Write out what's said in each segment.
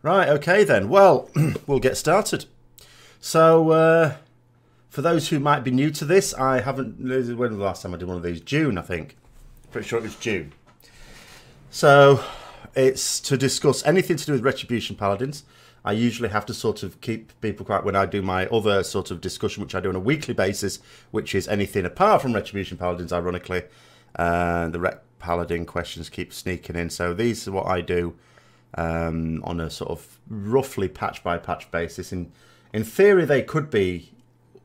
Right, okay then. Well, we'll get started. So, for those who might be new to this, I haven't... When was the last time I did one of these? June, I think. Pretty sure it was June. So, it's to discuss anything to do with Retribution Paladins. I usually have to sort of keep people quiet when I do my other sort of discussion, which I do on a weekly basis, which is anything apart from Retribution Paladins, ironically. The Ret Paladin questions keep sneaking in. So, these are what I do. On a sort of roughly patch by patch basis. In theory, they could be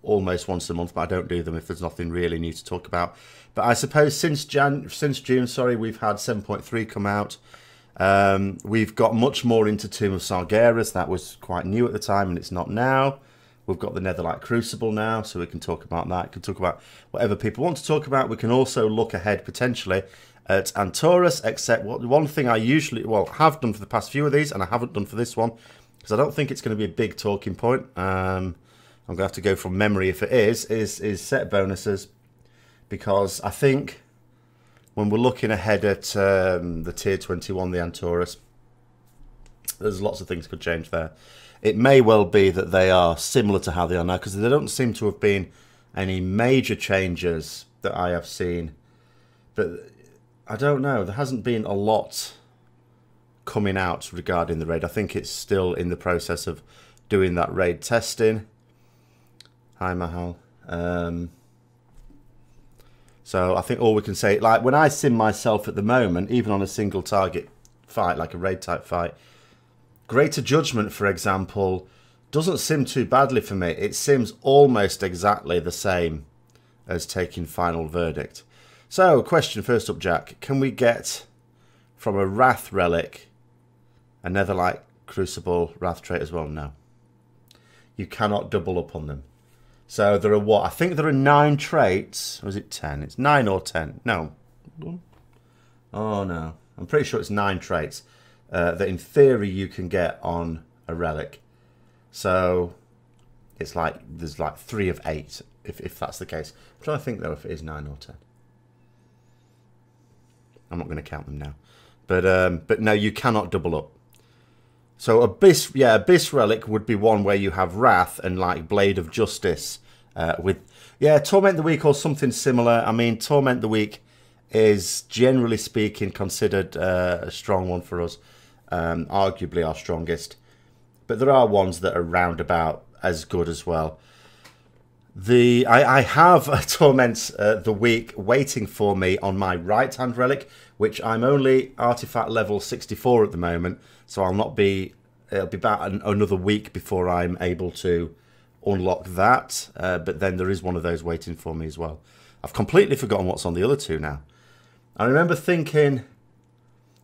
almost once a month, but I don't do them if there's nothing really new to talk about. But I suppose since June, we've had 7.3 come out. We've got much more into Tomb of Sargeras. That was quite new at the time, and it's not now. We've got the Netherlight Crucible now, so we can talk about that. We can talk about whatever people want to talk about. We can also look ahead potentially at Antorus, except one thing I usually, have done for the past few of these, and I haven't done for this one, because I don't think it's going to be a big talking point. I'm going to have to go from memory if it is set bonuses, because I think when we're looking ahead at the Tier 21, the Antorus, there's lots of things could change there. It may well be that they are similar to how they are now, because there don't seem to have been any major changes that I have seen, but I don't know. There hasn't been a lot coming out regarding the raid. I think it's still in the process of doing that raid testing. Hi, Mahal. So I think all we can say, like when I sim myself at the moment, even on a single target fight, like a raid type fight, Greater Judgment, for example, doesn't sim too badly for me. It sims almost exactly the same as taking Final Verdict. So, question first up, Jack. Can we get from a Wrath Relic a Netherlight Crucible Wrath trait as well? No. You cannot double up on them. So, there are what? I think there are 9 traits. Or is it 10? It's 9 or 10. No. Oh, no. I'm pretty sure it's 9 traits that in theory you can get on a Relic. So, it's like, there's like 3 of 8, if that's the case. I'm trying to think, though, if it is 9 or 10. I'm not going to count them now. But no, you cannot double up. So Abyss Relic would be one where you have Wrath and like Blade of Justice Torment the Weak or something similar. I mean, Torment the Weak is generally speaking considered a strong one for us, arguably our strongest. But there are ones that are roundabout as good as well. I have a Torment the Weak waiting for me on my right hand relic, which I'm only artifact level 64 at the moment, so it'll be about another week before I'm able to unlock that. But then there is one of those waiting for me as well. I've completely forgotten what's on the other 2 now. I remember thinking,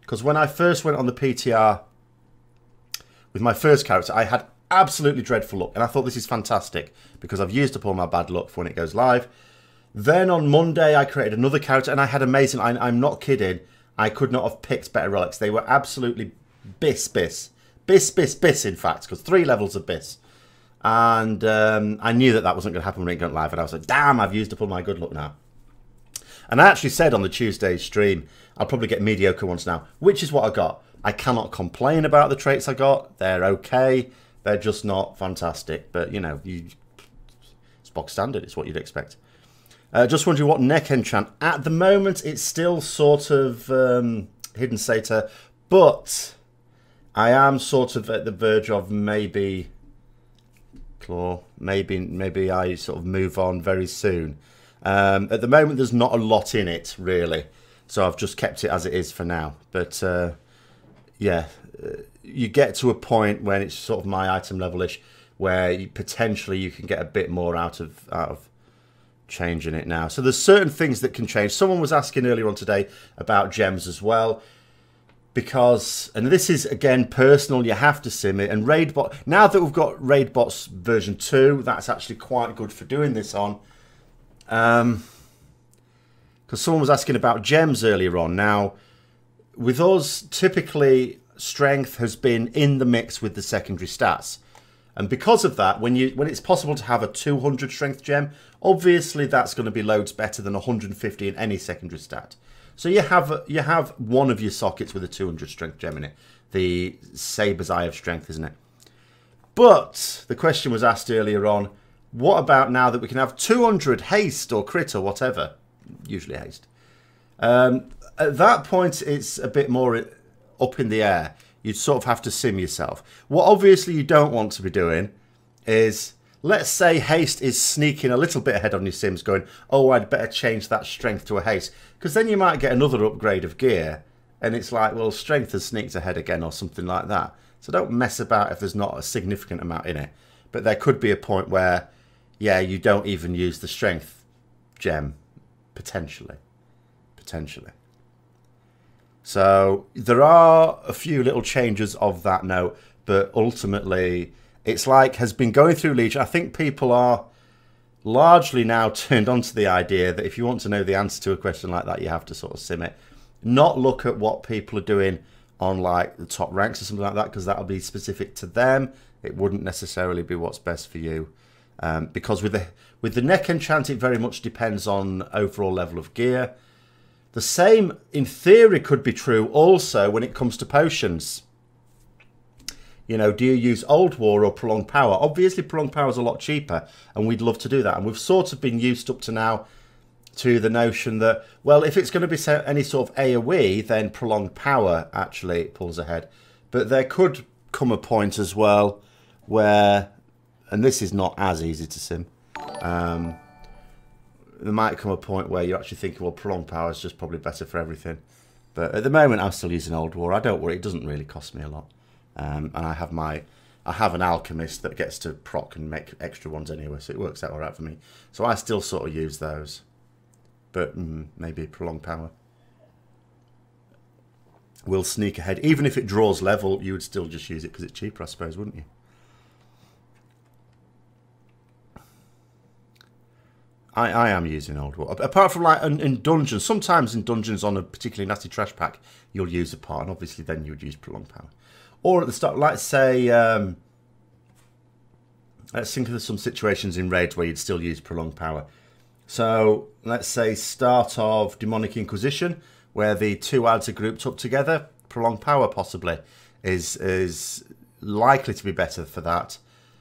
because when I first went on the PTR with my first character, I had absolutely dreadful luck, and I thought this is fantastic because I've used up all my bad luck for when it goes live. Then on Monday I created another character and I had amazing, I'm not kidding, I could not have picked better relics. They were absolutely biss in fact, because 3 levels of biss. And I knew that wasn't going to happen when it went live, and I was like, damn, I've used up all my good luck now. And I actually said on the Tuesday stream, I'll probably get mediocre ones now, which is what I got. I cannot complain about the traits I got. They're okay. They're just not fantastic, but you know, it's box standard. It's what you'd expect. Just wondering what neck enchant. At the moment, it's still sort of hidden Satyr, but I am sort of at the verge of maybe Claw. Maybe I sort of move on very soon. At the moment, there's not a lot in it really, so I've just kept it as it is for now. But yeah. You get to a point when it's sort of my item level-ish where potentially you can get a bit more out of changing it now. So there's certain things that can change. Someone was asking earlier on today about gems as well, because, and this is again personal, you have to sim it. And Raidbot, now that we've got Raidbots version 2, that's actually quite good for doing this on. Because someone was asking about gems earlier on. Now, with us, typically strength has been in the mix with the secondary stats, and because of that, when it's possible to have a 200 strength gem, obviously that's going to be loads better than 150 in any secondary stat. So you have one of your sockets with a 200 strength gem in it. the Saber's Eye of Strength, isn't it? But the question was asked earlier on, what about now that we can have 200 haste or crit or whatever? Usually haste. At that point, it's a bit more up in the air. You'd sort of have to sim yourself. What obviously you don't want to be doing is, let's say haste is sneaking a little bit ahead on your sims going, oh, I'd better change that strength to a haste. Because then you might get another upgrade of gear. And it's like, well, strength has sneaked ahead again or something like that. So don't mess about if there's not a significant amount in it. But there could be a point where, yeah, you don't even use the strength gem. Potentially. Potentially. So there are a few little changes of that note, but ultimately it's like has been going through Legion. I think people are largely now turned on to the idea that if you want to know the answer to a question like that, you have to sort of sim it. Not look at what people are doing on like the top ranks or something like that, because that'll be specific to them. It wouldn't necessarily be what's best for you. Because with the neck enchant, it very much depends on overall level of gear. The same, in theory, could be true also when it comes to potions. You know, do you use Old War or Prolonged Power? Obviously, Prolonged Power is a lot cheaper, and we'd love to do that. And we've sort of been used up to now to the notion that, well, if it's going to be any sort of AOE, then Prolonged Power actually pulls ahead. But there could come a point as well where, and this is not as easy to sim, there might come a point where you're actually thinking, well, Prolonged Power is just probably better for everything. But at the moment, I'm still using Old War. I don't worry, it doesn't really cost me a lot. And I have an alchemist that gets to proc and make extra ones anyway, so it works out all right for me. So I still sort of use those. But maybe Prolonged Power will sneak ahead. Even if it draws level, you would still just use it because it's cheaper, I suppose, wouldn't you? I am using Old War. Apart from like in dungeons, sometimes in dungeons on a particularly nasty trash pack, you'll use a part, and obviously then you would use Prolonged Power. Or at the start, let's say, let's think of some situations in raids where you'd still use Prolonged Power. So let's say start of Demonic Inquisition, where the two ads are grouped up together. Prolonged Power possibly is likely to be better for that.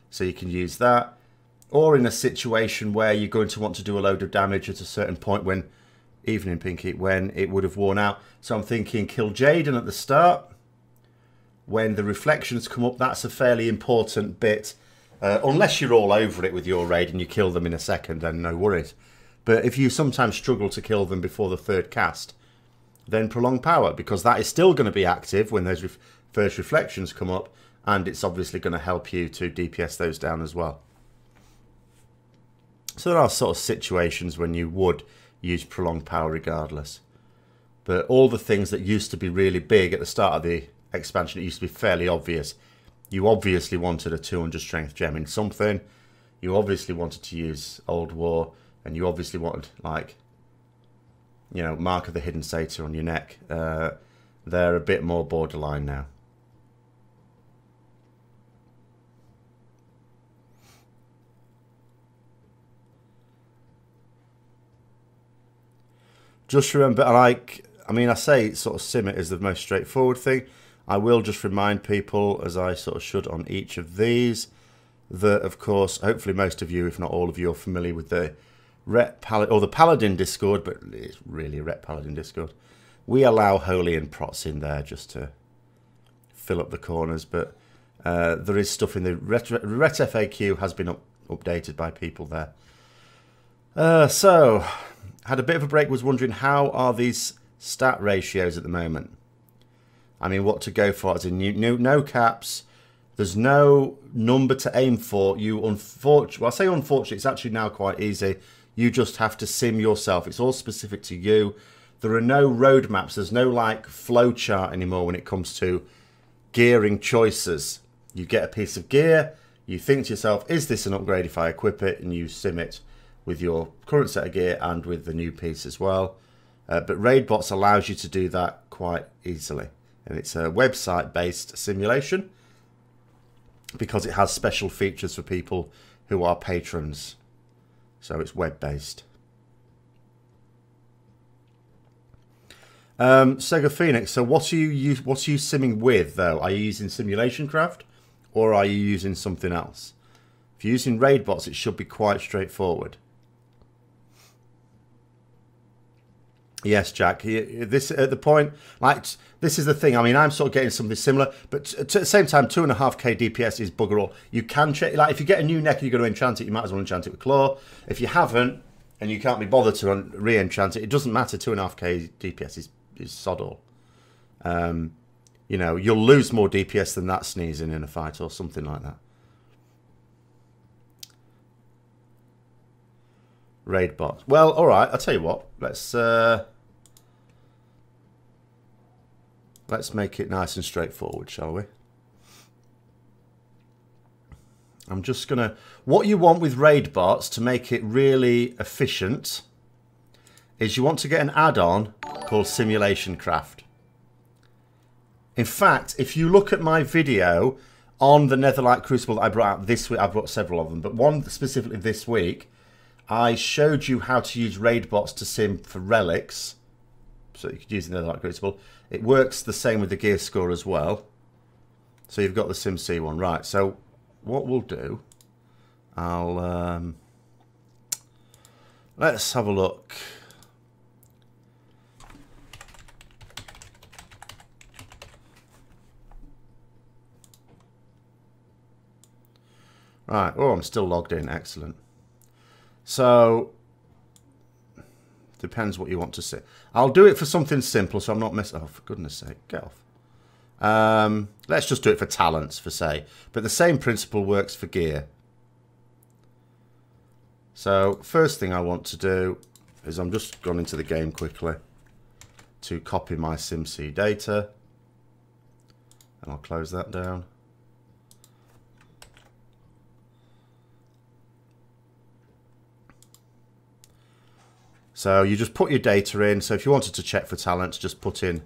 So you can use that. Or in a situation where you're going to want to do a load of damage at a certain point when, even in Pinky, when it would have worn out. So I'm thinking kill Jaden at the start. When the reflections come up, that's a fairly important bit. Unless you're all over it with your raid and you kill them in a second, then no worries. But if you sometimes struggle to kill them before the third cast, then Prolonged Power, because that is still going to be active when those first reflections come up, and it's obviously going to help you to DPS those down as well. So there are sort of situations when you would use Prolonged Power regardless. But all the things that used to be really big at the start of the expansion, it used to be fairly obvious. You obviously wanted a 200 strength gem in something. You obviously wanted to use Old War. And you obviously wanted, like, you know, Mark of the Hidden Satyr on your neck. They're a bit more borderline now. Just remember, like, I mean, I say sort of sim it is the most straightforward thing. I will just remind people, as I sort of should on each of these, that, of course, hopefully most of you, if not all of you, are familiar with the Ret Paladin, or the Paladin Discord, but it's really a Ret Paladin Discord. We allow Holy and Prots in there just to fill up the corners, but there is stuff in the Ret FAQ has been updated by people there. So, had a bit of a break, was wondering how are these stat ratios at the moment? I mean, what to go for, as in no caps, there's no number to aim for. You unfortunately, well, I say unfortunately, it's actually now quite easy. You just have to sim yourself. It's all specific to you. There are no roadmaps. There's no like flow chart anymore when it comes to gearing choices. You get a piece of gear, you think to yourself, is this an upgrade if I equip it? And you sim it with your current set of gear and with the new piece as well. But Raidbots allows you to do that quite easily. And it's a website-based simulation because it has special features for people who are patrons. So it's web-based. Sega Phoenix. So what are you simming with though? Are you using Simulation Craft, or are you using something else? If you're using Raidbots, it should be quite straightforward. Yes, Jack. This at the point, like this is the thing. I mean, I'm sort of getting something similar, but at the same time, 2.5k DPS is bugger all. You can check, like if you get a new neck and you're going to enchant it, you might as well enchant it with Claw. If you haven't and you can't be bothered to re-enchant it, it doesn't matter. 2.5k DPS is sod all. You know, you'll lose more DPS than that sneezing in a fight or something like that. Raidbot. Well, all right. I'll tell you what. Let's make it nice and straightforward, shall we? I'm just going to... What you want with Raidbots to make it really efficient is you want to get an add-on called Simulation Craft. In fact, if you look at my video on the Netherlight Crucible that I brought out this week, I brought several of them, but one specifically this week, I showed you how to use Raidbots to sim for relics. So you could use the Netherlight Crucible. It works the same with the gear score as well. So you've got the SimC one. Right, so what we'll do, let's have a look. Right, oh, I'm still logged in. Excellent. So, depends what you want to see. I'll do it for something simple, so I'm not messing... Oh, for goodness sake, get off. Let's just do it for talents, for say. But the same principle works for gear. So, first thing I want to do is I'm just going into the game quickly to copy my SimC data. And I'll close that down. So you just put your data in. So if you wanted to check for talents, just put in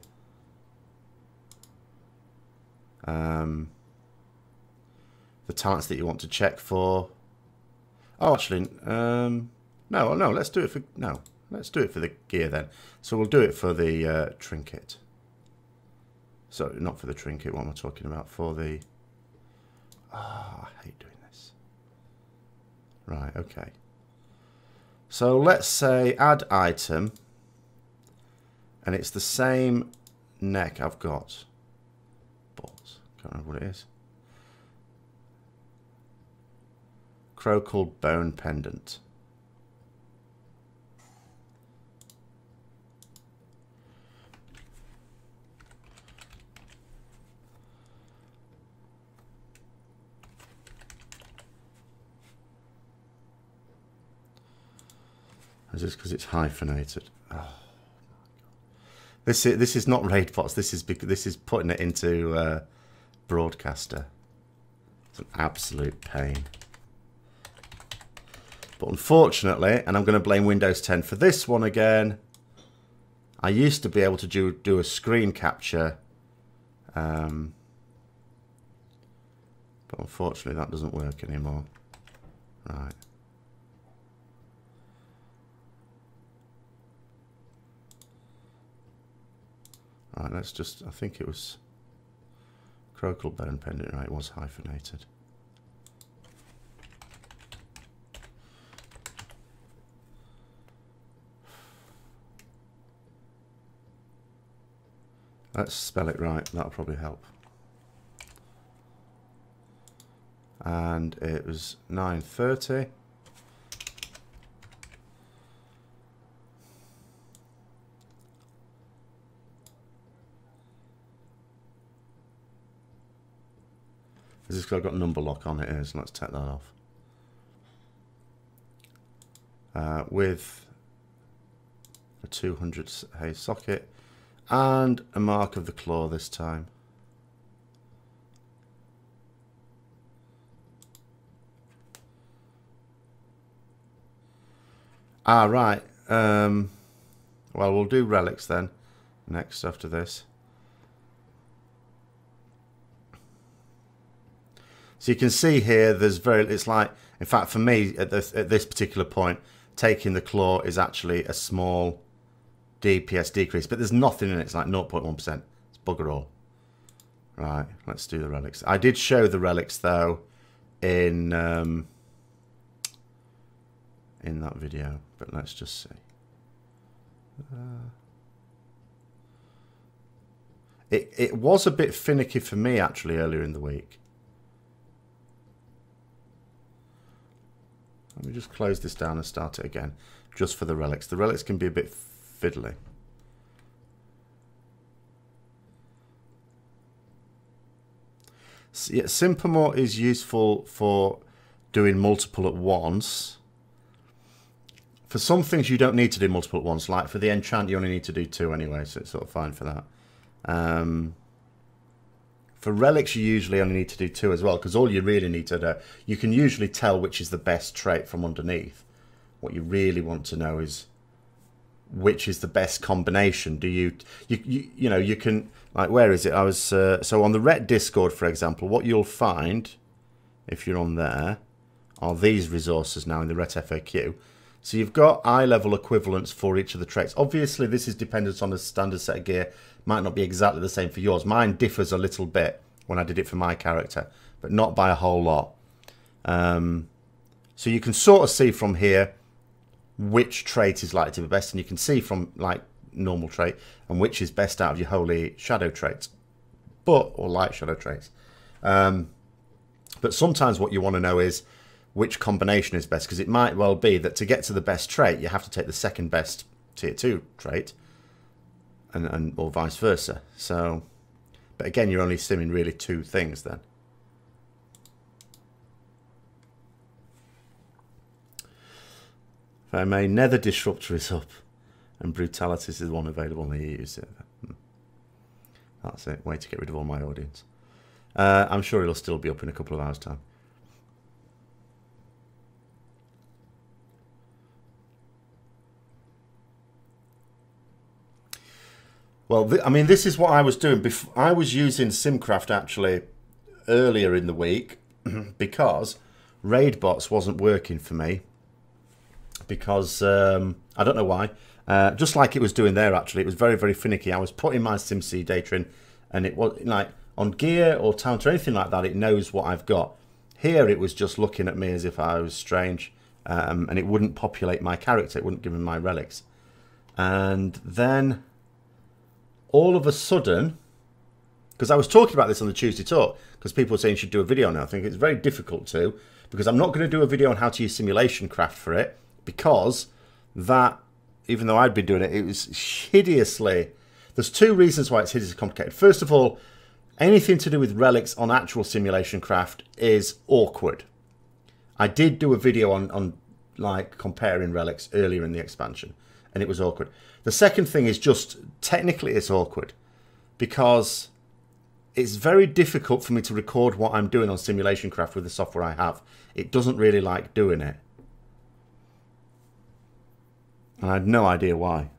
the talents that you want to check for. Oh, actually, no, let's do it for the gear then. So we'll do it for the trinket. So not for the trinket. What am I talking about? For the... Oh, I hate doing this. Right. Okay. So let's say add item, and it's the same neck I've got. Balls. Can't remember what it is. Crocal bone pendant. Is this because it's hyphenated? Oh, this is not Raidbots. This is putting it into Broadcaster. It's an absolute pain. But unfortunately, and I'm going to blame Windows 10 for this one again, I used to be able to do a screen capture, but unfortunately that doesn't work anymore. Right. Right, let's just, I think it was Crocal bone pendant, right, it was hyphenated. Let's spell it right, that'll probably help. And it was 9:30. Is this because I've got number lock on? It is. Let's take that off. With a 200 Haste socket and a mark of the claw this time. Ah, right. Well, we'll do relics then next after this. So you can see here, it's like, in fact, for me, at this particular point, taking the claw is actually a small DPS decrease, but there's nothing in it. It's like 0.1%. It's bugger all. Right, let's do the relics. I did show the relics though in that video, but let's just see. It was a bit finicky for me actually earlier in the week. Let me just close this down and start it again, just for the relics. The relics can be a bit fiddly. Yeah, Simplemore is useful for doing multiple at once. For some things you don't need to do multiple at once, like for the enchant you only need to do 2 anyway, so it's sort of fine for that. For relics you usually only need to do 2 as well, because all you really need to do, you can usually tell which is the best trait from underneath. What you really want to know is which is the best combination. Do you know, you can, like, where is it? I was so on the Ret Discord, for example, what you'll find if you're on there are these resources now in the Ret FAQ. So you've got eye level equivalents for each of the traits. Obviously this is dependent on a standard set of gear, might not be exactly the same for yours. Mine differs a little bit when I did it for my character, but not by a whole lot. So you can sort of see from here which trait is likely to be best, and you can see from like normal trait and which is best out of your holy shadow traits, or light shadow traits. But sometimes what you want to know is which combination is best, because it might well be that to get to the best trait you have to take the second best tier 2 trait, and or vice versa. So, but again, you're only simming really 2 things then. If I may, Nether Disruptor is up, and Brutalities is the one available on the EU server. That's it. Way to get rid of all my audience. I'm sure it'll still be up in a couple of hours' time. Well, I mean, this is what I was doing. I was using Simcraft actually earlier in the week because Raidbots wasn't working for me. Because I don't know why. Just like it was doing there, actually, it was very, very finicky. I was putting my SimC data in, and it was like on gear or talent or anything like that, it knows what I've got. Here, it was just looking at me as if I was strange, and it wouldn't populate my character. It wouldn't give me my relics. And then all of a sudden, because I was talking about this on the Tuesday talk, because people were saying you should do a video now. I think it's very difficult to, because I'm not going to do a video on how to use simulation craft for it, because that, even though I'd been doing it, it was hideously... There's 2 reasons why it's hideously complicated. First of all, anything to do with relics on actual simulation craft is awkward. I did do a video on like comparing relics earlier in the expansion, and it was awkward. The second thing is just technically it's awkward, because it's very difficult for me to record what I'm doing on simulation craft with the software I have. It doesn't really like doing it. And I had no idea why.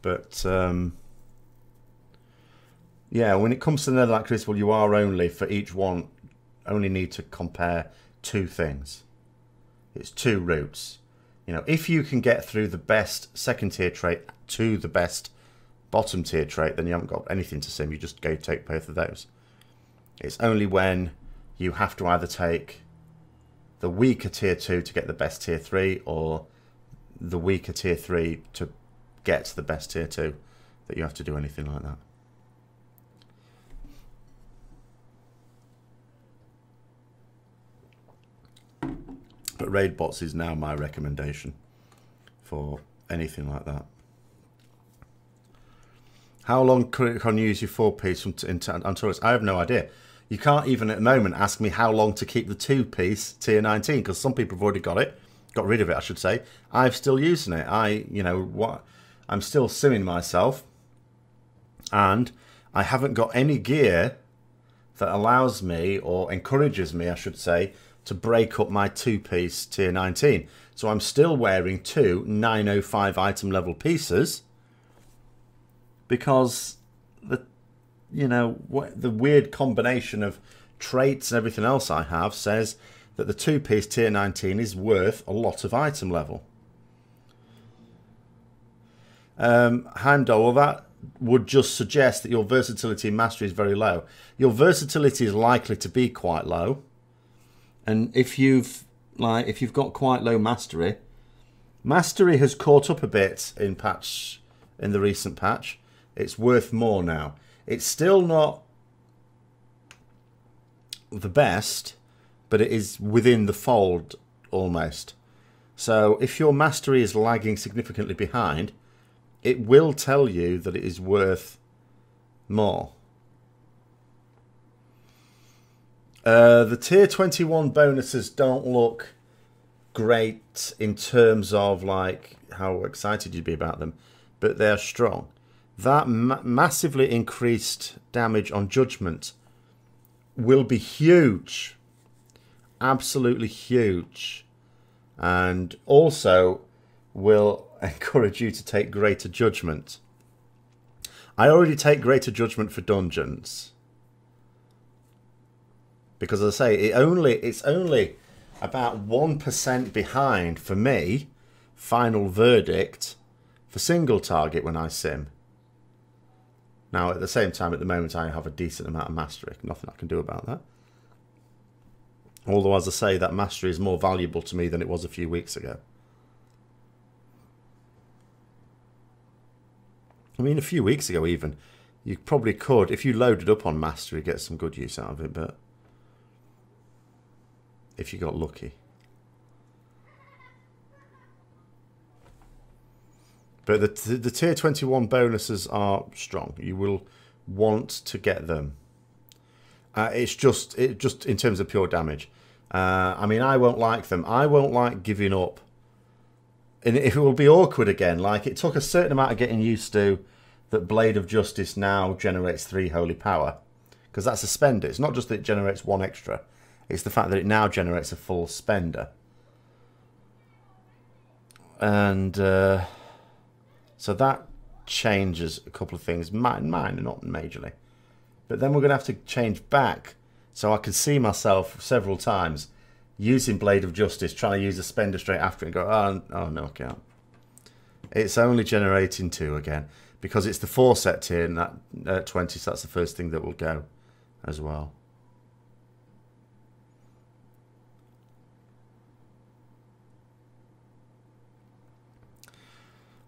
But, yeah, when it comes to the Netherlight Crucible, you are only, for each one, only need to compare 2 things. It's 2 routes. You know, if you can get through the best second tier trait to the best bottom tier trait, then you haven't got anything to sim. You just go take both of those. It's only when you have to either take the weaker tier 2 to get the best tier 3, or the weaker tier 3 to get to the best tier 2 that you have to do anything like that. But Raidbots is now my recommendation for anything like that. How long can you use your 4-piece into Antorus? I have no idea. You can't even at the moment ask me how long to keep the 2-piece tier 19, because some people have already got it. Got rid of it, I should say. I'm still using it. I'm still simming myself. And I haven't got any gear that allows me, or encourages me, I should say, to break up my 2-piece tier 19. So I'm still wearing 2 905 item level pieces, because the you know, what the weird combination of traits and everything else I have says that the 2-piece tier 19 is worth a lot of item level. Heimdall, well, that would just suggest that your versatility and mastery is very low. Your versatility is likely to be quite low, and if you've got quite low mastery, mastery has caught up a bit in the recent patch. It's worth more now. It's still not the best, but it is within the fold almost. So if your mastery is lagging significantly behind, it will tell you that it is worth more. The tier 21 bonuses don't look great in terms of like how excited you'd be about them, but they're strong. That massively increased damage on Judgment will be huge. Absolutely huge. And also will encourage you to take Greater Judgment. I already take Greater Judgment for dungeons. Because as I say, it's only about 1% behind for me, Final Verdict, for single target when I sim. Now, at the same time, at the moment, I have a decent amount of mastery. Nothing I can do about that. Although, as I say, that mastery is more valuable to me than it was a few weeks ago. I mean, a few weeks ago even, you probably could, if you loaded up on mastery, get some good use out of it, but if you got lucky. But the tier 21 bonuses are strong. You will want to get them. It's just in terms of pure damage. I mean, I won't like them. I won't like giving up. And it will be awkward again. Like, it took a certain amount of getting used to that Blade of Justice now generates 3 holy power. Because that's a spender. It's not just that it generates 1 extra. It's the fact that it now generates a full spender. And so that changes a couple of things. Mine, not majorly. But then we're going to have to change back. So I can see myself several times using Blade of Justice, trying to use a spender straight after it and go, oh no, I can't. It's only generating 2 again. Because it's the 4 set tier and that 20, so that's the first thing that will go as well.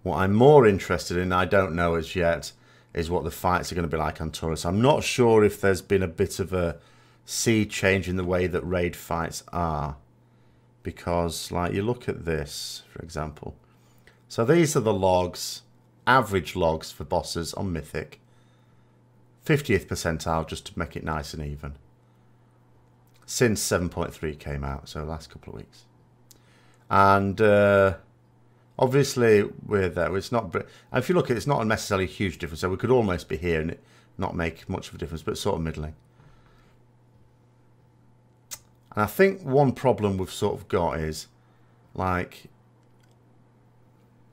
What I'm more interested in, I don't know as yet, is what the fights are going to be like on Antorus. I'm not sure if there's been a bit of a sea change in the way that raid fights are. Because, like, you look at this, for example. So these are the logs, average logs for bosses on Mythic. 50th percentile, just to make it nice and even. Since 7.3 came out, so the last couple of weeks. And obviously, we're there. It's not. If you look at it, it's not necessarily a huge difference. So we could almost be here and it not make much of a difference, but sort of middling. And I think one problem we've sort of got is, like,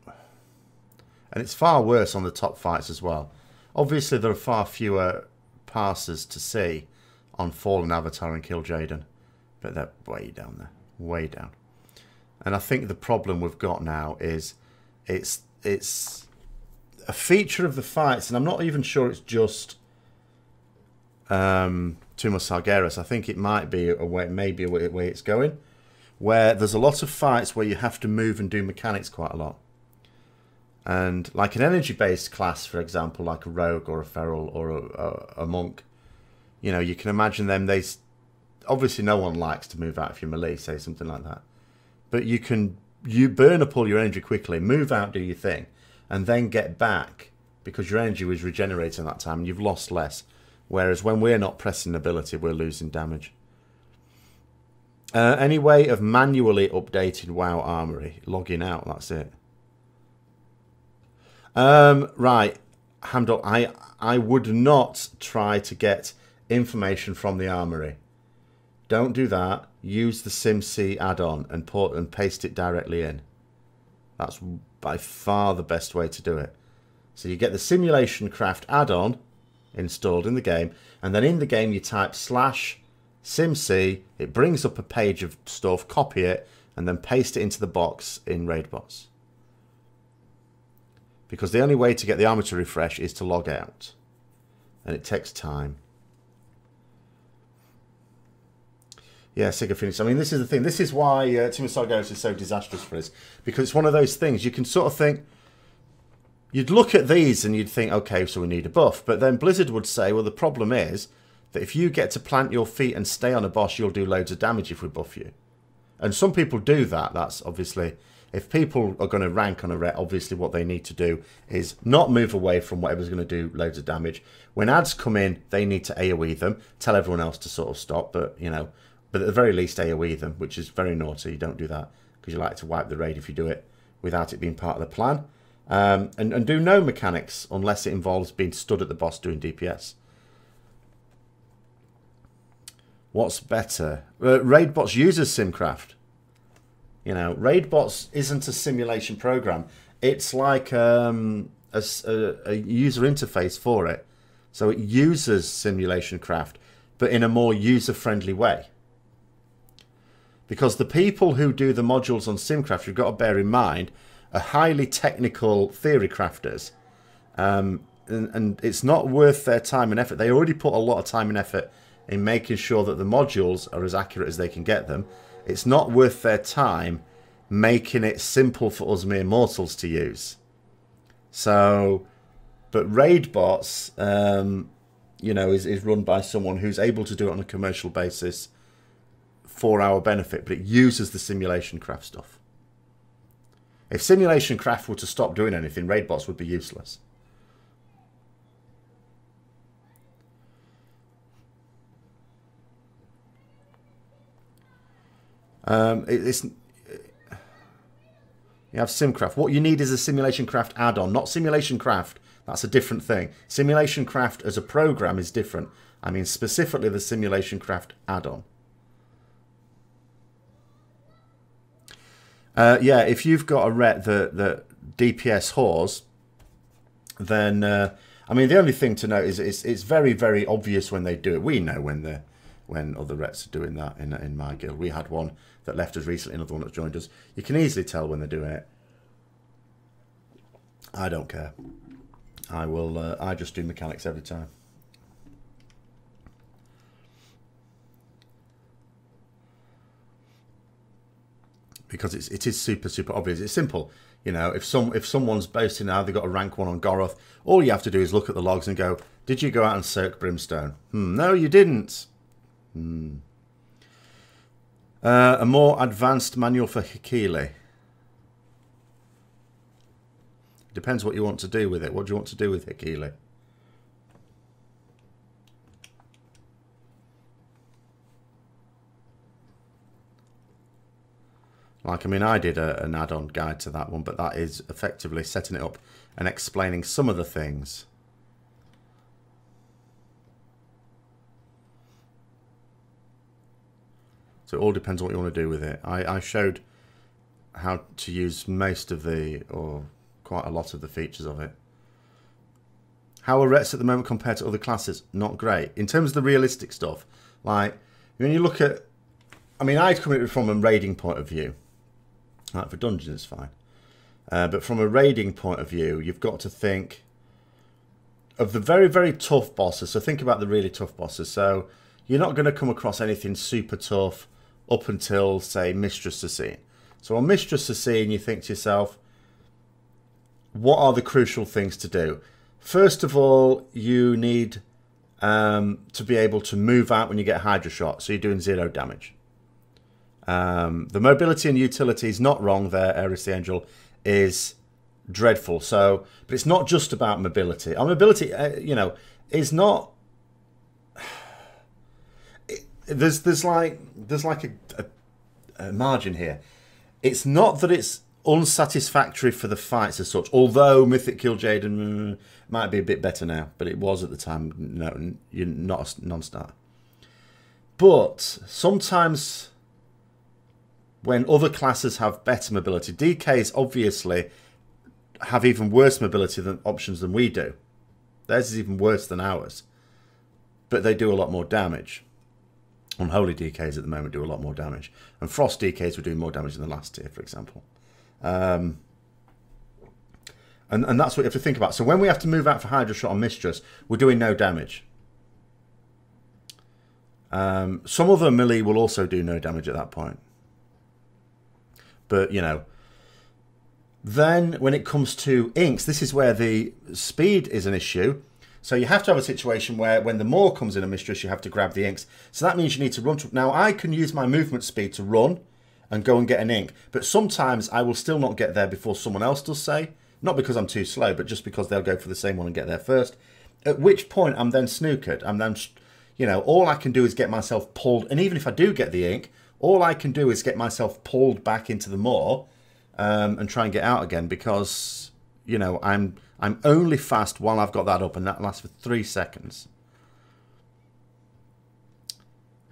and it's far worse on the top fights as well. Obviously, there are far fewer passes to see on Fallen Avatar and Kill Jaden, but they're way down there, way down. And I think the problem we've got now is it's a feature of the fights, and I'm not even sure it's just Tomb of Sargeras. I think it might be a way, maybe a way it's going, where there's a lot of fights where you have to move and do mechanics quite a lot. And like an energy-based class, for example, like a rogue or a feral or a monk, you know, you can imagine them. Obviously no one likes to move out if you're melee, say something like that. But you burn up all your energy quickly, move out, do your thing, and then get back because your energy was regenerating that time and you've lost less. Whereas when we're not pressing ability, we're losing damage. Any way of manually updating WoW Armory? Logging out, that's it. Right, Hamdol, I would not try to get information from the Armory. Don't do that. Use the SimC add-on and paste it directly in. That's by far the best way to do it. So you get the Simulation Craft add-on, installed in the game, and then in the game you type /simc, it brings up a page of stuff, copy it, and then paste it into the box in Raidbots. Because the only way to get the armor to refresh is to log out, and it takes time. Yeah, Sigga finished. I mean, this is the thing. This is why Team of Sargeras is so disastrous for us. Because it's one of those things. You can sort of think... You'd look at these and you'd think, okay, so we need a buff. But then Blizzard would say, well, the problem is that if you get to plant your feet and stay on a boss, you'll do loads of damage if we buff you. And some people do that. That's obviously... If people are going to rank on a Ret, obviously what they need to do is not move away from whatever's going to do loads of damage. When ads come in, they need to AoE them. Tell everyone else to sort of stop, but, you know... But at the very least, AoE them, which is very naughty. You don't do that because you like to wipe the raid if you do it without it being part of the plan. And do no mechanics unless it involves being stood at the boss doing DPS. What's better? Raidbots uses Simcraft. You know, Raidbots isn't a simulation program. It's like a user interface for it. So it uses simulation craft, but in a more user-friendly way. Because the people who do the modules on Simcraft, you've got to bear in mind, are highly technical theory crafters. And it's not worth their time and effort. They already put a lot of time and effort in making sure that the modules are as accurate as they can get them. It's not worth their time making it simple for us mere mortals to use. So, but Raidbots, you know, is run by someone who's able to do it on a commercial basis for our benefit, but it uses the simulation craft stuff. If simulation craft were to stop doing anything, Raidbots would be useless. You have Simcraft. What you need is a Simulation Craft add-on, not Simulation Craft. That's a different thing. Simulation Craft as a program is different. I mean specifically the Simulation Craft add-on. Yeah, if you've got a Ret that DPS whores, then I mean the only thing to note is it's very, very obvious when they do it. We know when other Rets are doing that in my guild. We had one that left us recently, another one that joined us. You can easily tell when they're doing it. I don't care. I just do mechanics every time. Because it is super, super obvious. It's simple. You know, if someone's boasting now they've got a rank 1 on Goroth, all you have to do is look at the logs and go, did you go out and soak brimstone? No, you didn't. A more advanced manual for Hikili. Depends what you want to do with it. What do you want to do with Hikili? Like, I mean, I did an add-on guide to that one, but that is effectively setting it up and explaining some of the things. So it all depends on what you want to do with it. I showed how to use most of the, or quite a lot of the features of it. How are Rets at the moment compared to other classes? Not great. In terms of the realistic stuff, like, when you look at, I mean, I'd come at it from a raiding point of view. Right, for dungeons it's fine. But from a raiding point of view, you've got to think of the very, very tough bosses. So think about the really tough bosses. So you're not going to come across anything super tough up until, say, Mistress Assassine. So on Mistress Assassine, you think to yourself, what are the crucial things to do? First of all, you need to be able to move out when you get Hydra shot. So you're doing 0 damage. The mobility and utility is not wrong there, Eris the Angel, is dreadful. So, but it's not just about mobility. Our mobility, you know, is not... There's like a margin here. It's not that it's unsatisfactory for the fights as such, although Mythic Killjaden might be a bit better now, but it was at the time. No, you're not a non-starter. But sometimes when other classes have better mobility, DKs obviously have even worse mobility options than we do. Theirs is even worse than ours. But they do a lot more damage. Unholy DKs at the moment do a lot more damage. And Frost DKs were doing more damage than the last tier, for example. And that's what you have to think about. So when we have to move out for Hydra Shot on Mistress, we're doing no damage. Some other melee will also do no damage at that point. But, you know, then when it comes to inks, this is where the speed is an issue. So you have to have a situation where when the Maw comes in a Mistress, you have to grab the inks. So that means you need to run. Now, I can use my movement speed to run and go and get an ink. But sometimes I will still not get there before someone else does, say. Not because I'm too slow, but just because they'll go for the same one and get there first. At which point I'm then snookered. I'm then, you know, all I can do is get myself pulled. And even if I do get the ink, all I can do is get myself pulled back into the Maw and try and get out again because, you know, I'm only fast while I've got that up, and that lasts for 3 seconds.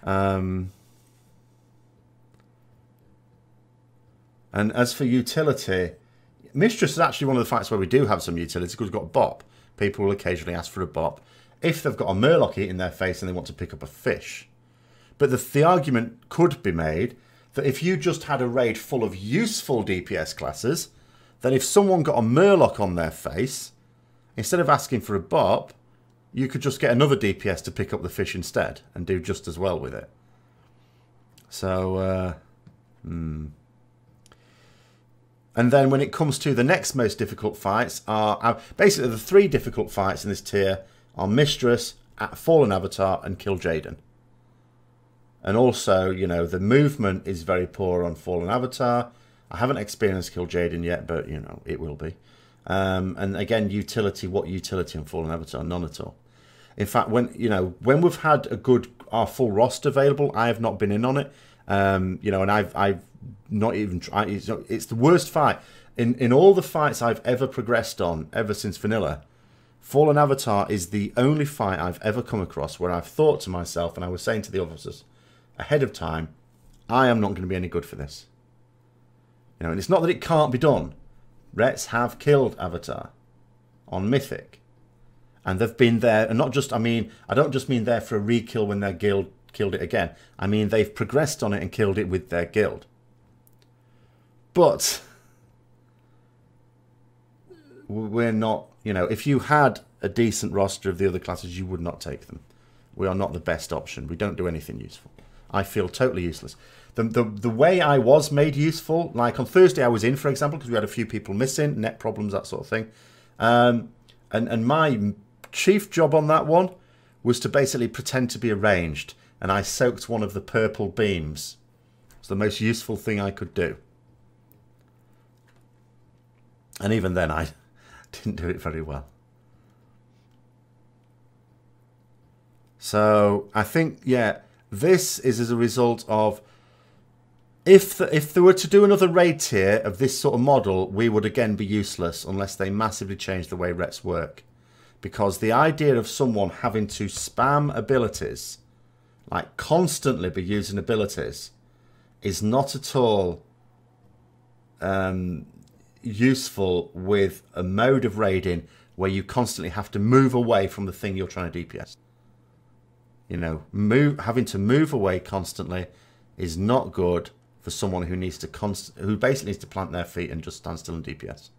And as for utility, Mistress is actually one of the fights where we do have some utility because we've got Bop. People will occasionally ask for a Bop if they've got a Murloc eating their face and they want to pick up a fish. But the argument could be made that if you just had a raid full of useful DPS classes, then if someone got a Murloc on their face, instead of asking for a Bop, you could just get another DPS to pick up the fish instead and do just as well with it. So, And then when it comes to the next most difficult fights, are basically the 3 difficult fights in this tier are Mistress, Fallen Avatar, and Kill Jaden. And also, you know, the movement is very poor on Fallen Avatar. I haven't experienced Kill Jaden yet, but, you know, it will be. And again, utility, what utility on Fallen Avatar? None at all. In fact, when we've had our full roster available, I have not been in on it. You know, and I've not even tried. It's the worst fight. In all the fights I've ever progressed on, ever since Vanilla, Fallen Avatar is the only fight I've ever come across where I've thought to myself, and I was saying to the officers ahead of time, I am not going to be any good for this. You know, and it's not that it can't be done. Rets have killed Avatar on Mythic. And they've been there, and not just, I don't just mean there for a re-kill when their guild killed it again. I mean, they've progressed on it and killed it with their guild. But we're not, you know, if you had a decent roster of the other classes, you would not take them. We are not the best option. We don't do anything useful. I feel totally useless. The way I was made useful, like on Thursday I was in, for example, because we had a few people missing, net problems, that sort of thing. And my chief job on that one was to basically pretend to be arranged. And I soaked one of the purple beams. It's the most useful thing I could do. And even then I didn't do it very well. So I think, yeah, this is as a result of if they were to do another raid tier of this sort of model, we would again be useless unless they massively change the way Rets work. Because the idea of someone having to spam abilities, like constantly be using abilities, is not at all useful with a mode of raiding where you constantly have to move away from the thing you're trying to DPS. You know, having to move away constantly is not good for someone who needs to who basically needs to plant their feet and just stand still in DPS.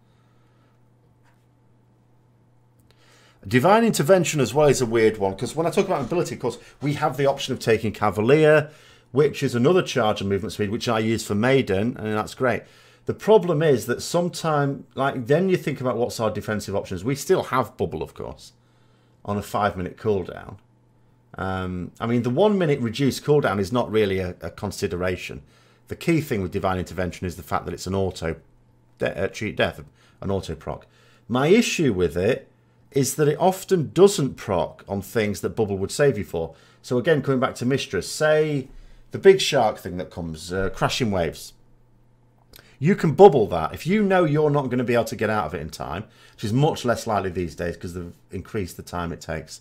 Divine Intervention as well is a weird one, because when I talk about ability, of course, we have the option of taking Cavalier, which is another charge of movement speed, which I use for Maiden, and that's great. The problem is that sometimes, like, then you think about what's our defensive options. We still have Bubble, of course, on a 5-minute cooldown. I mean, the 1 minute reduced cooldown is not really a consideration. The key thing with Divine Intervention is the fact that it's an auto cheat death, an auto proc. My issue with it is that it often doesn't proc on things that Bubble would save you for. So again, coming back to Mistress, say the big shark thing that comes, Crashing Waves. You can bubble that. If you know you're not going to be able to get out of it in time, which is much less likely these days because they've increased the time it takes,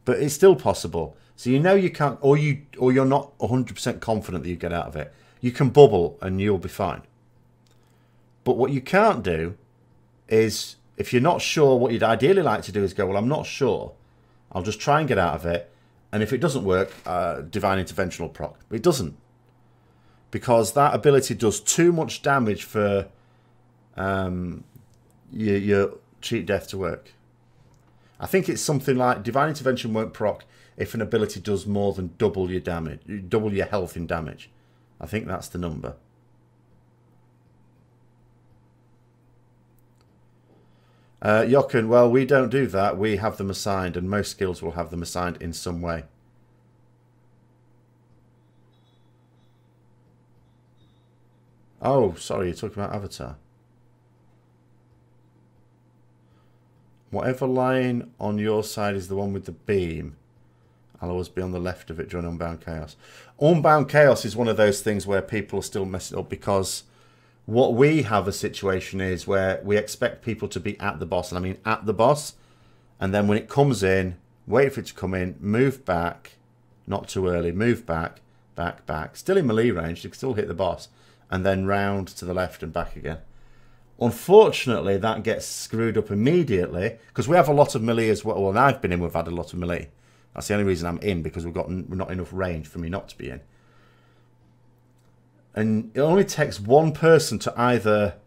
but it's still possible. So you know you can't, or you're not 100% confident that you get out of it. You can bubble and you'll be fine. But what you can't do is if you're not sure, what you'd ideally like to do is go, well, I'm not sure. I'll just try and get out of it. And if it doesn't work, Divine Intervention will proc. But it doesn't. Because that ability does too much damage for your cheat death to work. I think it's something like Divine Intervention won't proc if an ability does more than double your damage, double your health in damage. I think that's the number. Jochen, well, we don't do that. We have them assigned, and most skills will have them assigned in some way. Oh, sorry, you're talking about Avatar. Whatever line on your side is the one with the beam, I'll always be on the left of it during Unbound Chaos. Unbound Chaos is one of those things where people are still messing up, because what we have a situation is where we expect people to be at the boss, and I mean at the boss, and then when it comes in, wait for it to come in, move back, not too early, move back, back, still in melee range, you can still hit the boss, and then round to the left and back again. Unfortunately, that gets screwed up immediately, because we have a lot of melee as well. Well, and I've been in, we've had a lot of melee. That's the only reason I'm in, because we're not enough range for me not to be in. And it only takes one person to either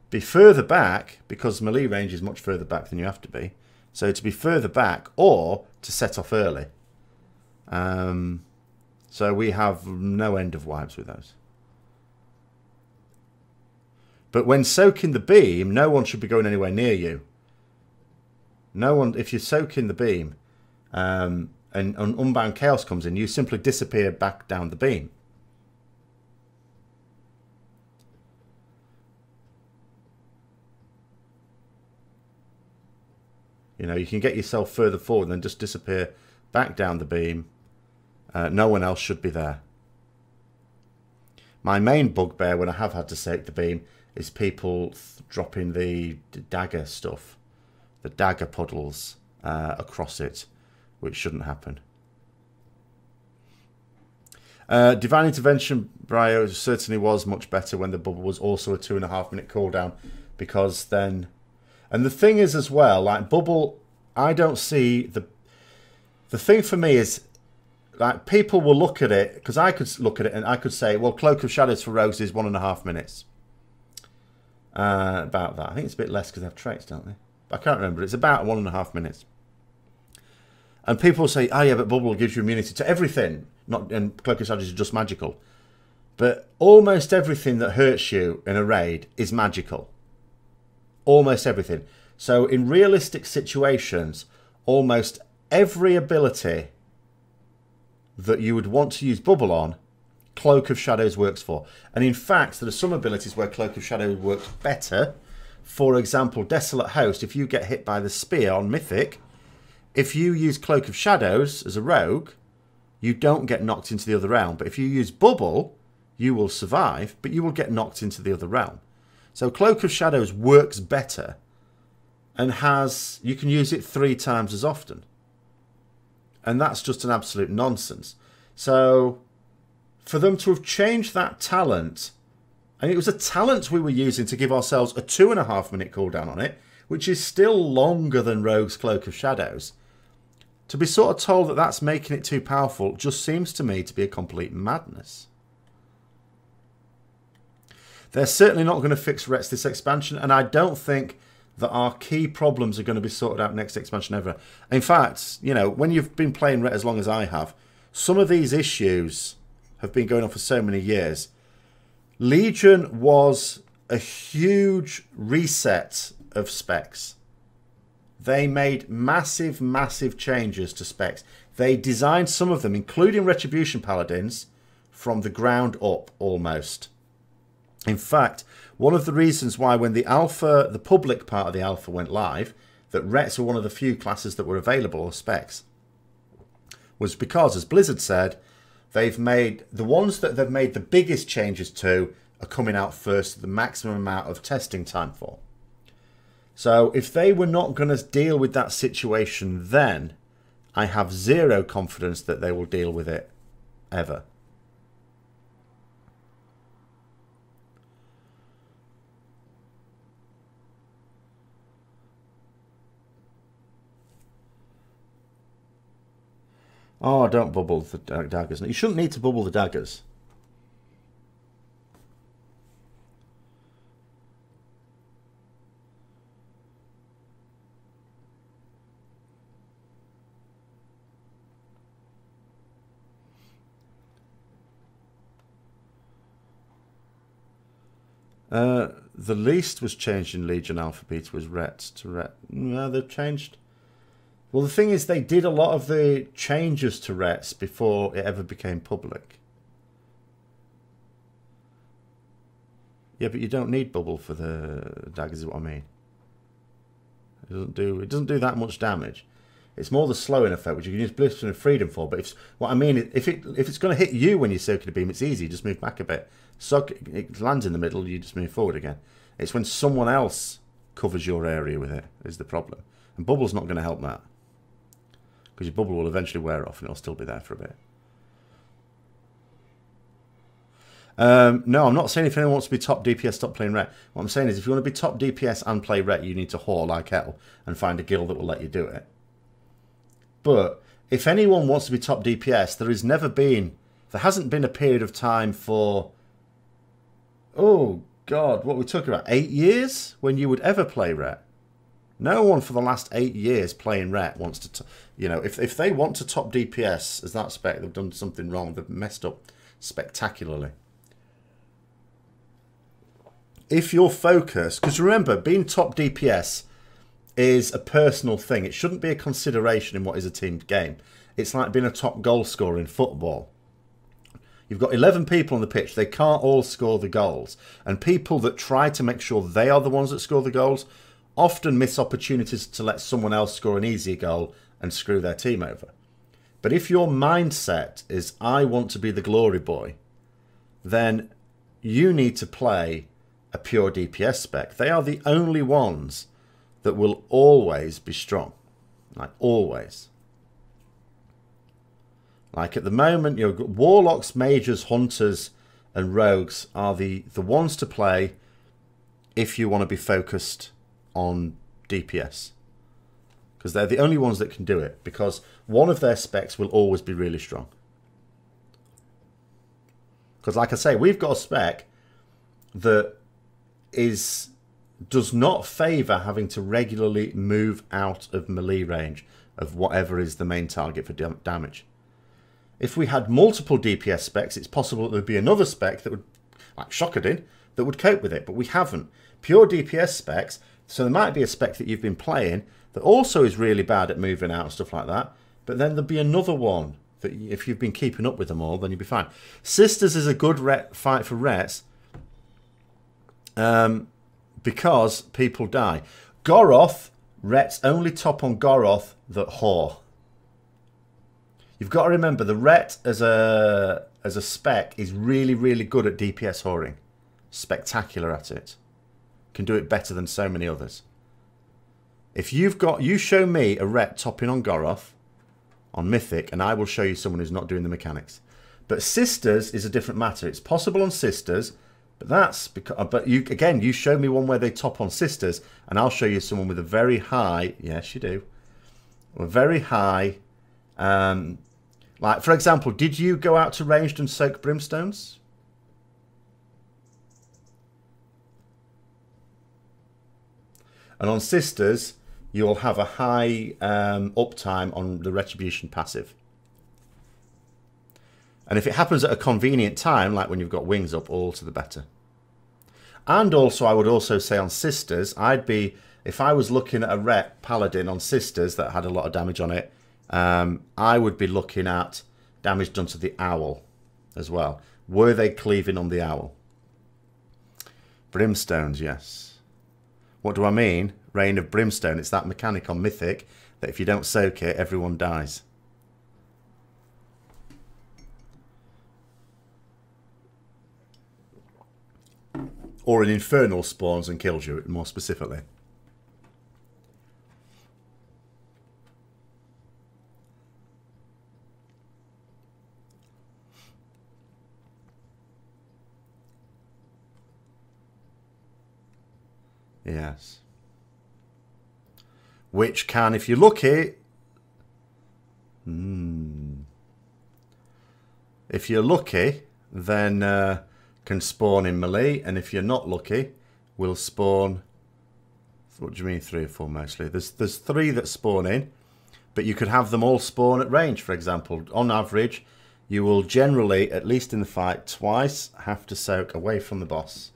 be further back, because melee range is much further back than you have to be. So to be further back, or to set off early. So we have no end of wipes with those. But when soaking the beam, no one should be going anywhere near you. No one, if you're soaking the beam, and Unbound Chaos comes in, you simply disappear back down the beam. You know, you can get yourself further forward and then just disappear back down the beam. No one else should be there. My main bugbear when I have had to soak the beam is people dropping the dagger stuff, the dagger puddles across it, which shouldn't happen. Divine Intervention, Brio, certainly was much better when the bubble was also a 2.5 minute cooldown, because then... And the thing is as well, like bubble, I don't see... The thing for me is, like, people will look at it, because I could look at it and I could say, well, Cloak of Shadows for rogues is 1.5 minutes. About that. I think it's a bit less because they have traits, don't they? I can't remember. It's about 1.5 minutes. And people say, oh yeah, but bubble gives you immunity to everything. And Cloak of Shadows is just magical. But almost everything that hurts you in a raid is magical. Almost everything. So in realistic situations, almost every ability that you would want to use bubble on, Cloak of Shadows works for. And in fact, there are some abilities where Cloak of Shadows works better. For example, Desolate Host, if you get hit by the spear on Mythic, if you use Cloak of Shadows as a rogue, you don't get knocked into the other realm. But if you use Bubble, you will survive, but you will get knocked into the other realm. So Cloak of Shadows works better, and you can use it 3 times as often. And that's just an absolute nonsense. So for them to have changed that talent, and it was a talent we were using to give ourselves a 2.5 minute cooldown on it, which is still longer than Rogue's Cloak of Shadows, to be sort of told that that's making it too powerful just seems to me to be a complete madness. They're certainly not going to fix Rets this expansion, and I don't think that our key problems are going to be sorted out next expansion ever. In fact, you know, when you've been playing Ret as long as I have, some of these issues have been going on for so many years. Legion was a huge reset of specs. They made massive, massive changes to specs. They designed some of them, including Retribution Paladins, from the ground up almost. In fact, one of the reasons why when the alpha, the public part of the alpha went live, that Rets were one of the few classes that were available, or specs, was because, as Blizzard said, they've made the ones that they've made the biggest changes to are coming out first, the maximum amount of testing time for. So if they were not going to deal with that situation then, I have zero confidence that they will deal with it ever. Oh, don't bubble the daggers. You shouldn't need to bubble the daggers. The least was changed in Legion Alpha Beta was Ret to Ret. No, they've changed. Well, the thing is, they did a lot of the changes to Rets before it ever became public. Yeah, but you don't need bubble for the daggers, is what I mean. It doesn't do that much damage. It's more the slowing effect, which you can use Blistering of Freedom for. But what I mean, if it's going to hit you when you circular beam, it's easy. You just move back a bit. So it lands in the middle, you just move forward again. It's when someone else covers your area with it is the problem. And bubble's not going to help that. Because your bubble will eventually wear off and it'll still be there for a bit. No, I'm not saying if anyone wants to be top DPS, stop playing Ret. What I'm saying is if you want to be top DPS and play Ret, you need to whore like hell and find a guild that will let you do it. But if anyone wants to be top DPS, there hasn't been a period of time for, oh God, what we talking about, 8 years when you would ever play Ret. No one for the last 8 years playing Ret wants to, you know, if they want to top DPS as that spec, they've done something wrong. They've messed up spectacularly. If you're focused, because remember, being top DPS is a personal thing. It shouldn't be a consideration in what is a team game. It's like being a top goal scorer in football. You've got 11 people on the pitch. They can't all score the goals. And people that try to make sure they are the ones that score the goals often miss opportunities to let someone else score an easy goal and screw their team over. But if your mindset is, I want to be the glory boy, then you need to play a pure DPS spec. They are the only ones that will always be strong. Like, always. Like, at the moment, you know, Warlocks, Mages, Hunters, and Rogues are the ones to play if you want to be focused on DPS. Because they're the only ones that can do it. Because one of their specs will always be really strong. Because, like I say, we've got a spec that does not favour having to regularly move out of melee range of whatever is the main target for damage. If we had multiple DPS specs, it's possible that there'd be another spec that would, like Shockadin, that would cope with it, but we haven't. Pure DPS specs, so there might be a spec that you've been playing that also is really bad at moving out and stuff like that, but then there'd be another one that if you've been keeping up with them all, then you'd be fine. Sisters is a good fight for Rets, because people die. Goroth, Ret's only top on Goroth that whore. You've got to remember the Ret as a spec is really, really good at DPS whoring. Spectacular at it. Can do it better than so many others. If you show me a Ret topping on Goroth on Mythic, and I will show you someone who's not doing the mechanics. But Sisters is a different matter. It's possible on Sisters. But that's because, you show me one where they top on Sisters, and I'll show you someone with a very high, yes you do, a very high, like for example, did you go out to ranged and soak brimstones? And on Sisters, you'll have a high uptime on the Retribution passive. And if it happens at a convenient time, like when you've got wings up, all to the better. And also, I would also say on Sisters, if I was looking at a Ret Paladin on Sisters that had a lot of damage on it, I would be looking at damage done to the Owl as well. Were they cleaving on the Owl? Brimstones, yes. What do I mean? Rain of Brimstone. It's that mechanic on Mythic that if you don't soak it, everyone dies. Or an Infernal spawns and kills you, more specifically. Yes. Which can, if you look it... If you're lucky, then can spawn in melee, and if you're not lucky, will spawn... What do you mean 3 or 4 mostly? There's 3 that spawn in, but you could have them all spawn at range, for example. On average, you will generally, at least in the fight, twice have to soak away from the boss.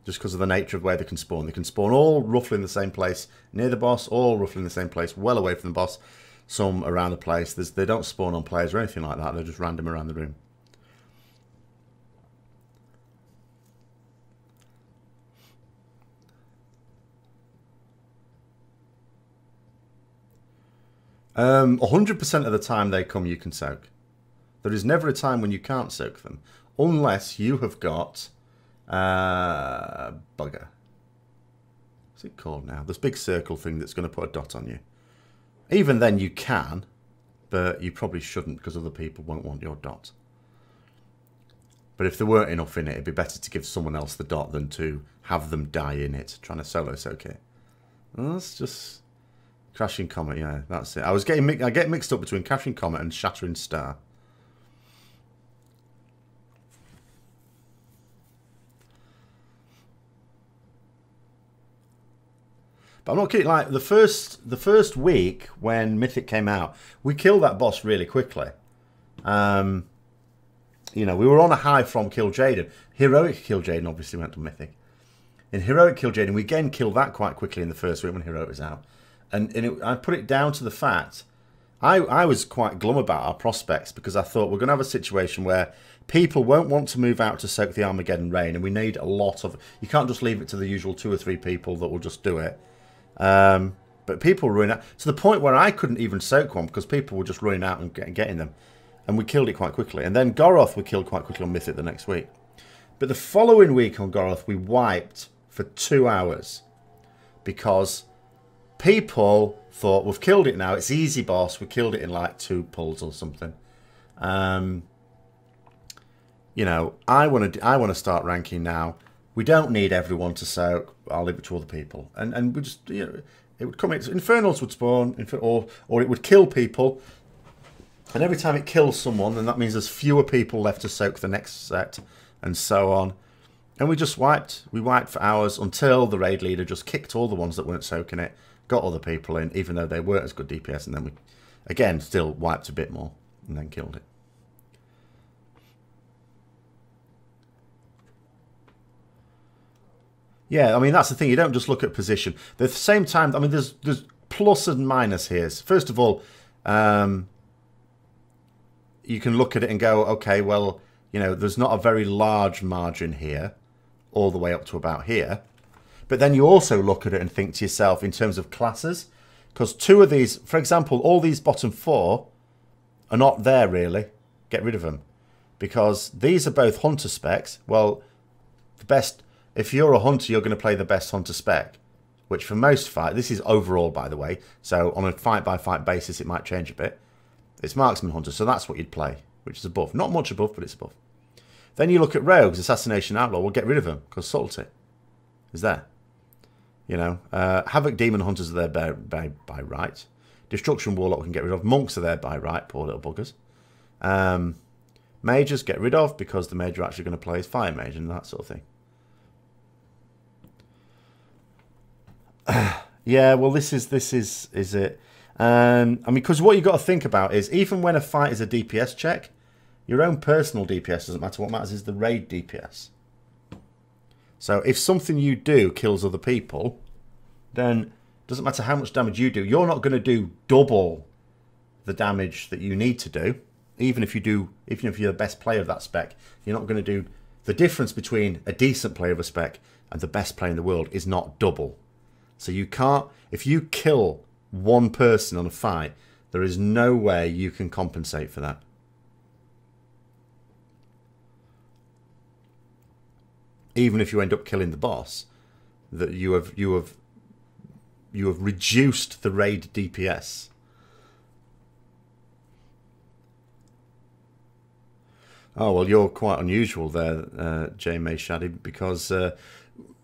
Just because of the nature of where they can spawn. They can spawn all roughly in the same place near the boss, all roughly in the same place, well away from the boss, some around the place. They don't spawn on players or anything like that. They're just random around the room. Um, 100% of the time they come, you can soak. There is never a time when you can't soak them, unless you have got bugger. What's it called now? This big circle thing that's going to put a dot on you. Even then you can, but you probably shouldn't because other people won't want your dot. But if there weren't enough in it, it'd be better to give someone else the dot than to have them die in it trying to solo soak it. Well, that's just... Crashing Comet, yeah, that's it. I get mixed up between Crashing Comet and Shattering Star. But I'm not kidding. Like the first week when Mythic came out, we killed that boss really quickly. You know, we were on a high from Kill Jaden. Heroic Kill Jaden obviously went to Mythic. In Heroic Kill Jaden, we again killed that quite quickly in the first week when Heroic was out. And I put it down to the fact, I was quite glum about our prospects because I thought we're going to have a situation where people won't want to move out to soak the Armageddon Rain, and we need a lot of... You can't just leave it to the usual 2 or 3 people that will just do it. But people were running out, to the point where I couldn't even soak one because people were just running out and getting them. And we killed it quite quickly. And then Goroth we killed quite quickly on Mythic the next week. But the following week on Goroth we wiped for 2 hours because... people thought, we've killed it now, it's easy boss, we killed it in like 2 pulls or something. You know, I want to start ranking now. We don't need everyone to soak, I'll leave it to other people. And we just, you know, it would come in, Infernals would spawn, or it would kill people. And every time it kills someone, then that means there's fewer people left to soak the next set, and so on. And we just wiped. We wiped for hours until the raid leader just kicked all the ones that weren't soaking it, got other people in, even though they weren't as good DPS, and then we, again, still wiped a bit more, and then killed it. Yeah, I mean, that's the thing. You don't just look at position. At the same time, I mean, there's plus and minus here. First of all, you can look at it and go, okay, well, you know, there's not a very large margin here, all the way up to about here. But then you also look at it and think to yourself in terms of classes, because 2 of these, for example, all these bottom 4 are not there really. Get rid of them. Because these are both hunter specs. Well, the best, if you're a hunter, you're going to play the best hunter spec. Which for most fight, this is overall by the way, so on a fight by fight basis it might change a bit. It's marksman hunter, so that's what you'd play, which is above. Not much above, but it's above. Then you look at rogues, assassination outlaw, we'll get rid of them, because subtlety is there. You know, Havoc Demon Hunters are there by right. Destruction Warlock we can get rid of. Monks are there by right, poor little buggers. Mages get rid of because the mage are actually going to play as Fire Mage and that sort of thing. Yeah, well, this is it. I mean, because what you've got to think about is even when a fight is a DPS check, your own personal DPS doesn't matter. What matters is the raid DPS. So if something you do kills other people, then it doesn't matter how much damage you do. You're not going to do double the damage that you need to do. Even if you're the best player of that spec, you're not going to do... The difference between a decent player of a spec and the best player in the world is not double. So you can't... If you kill one person on a fight, there is no way you can compensate for that. Even if you end up killing the boss, that you have reduced the raid DPS. Oh well, you're quite unusual there, J. May Shaddy, because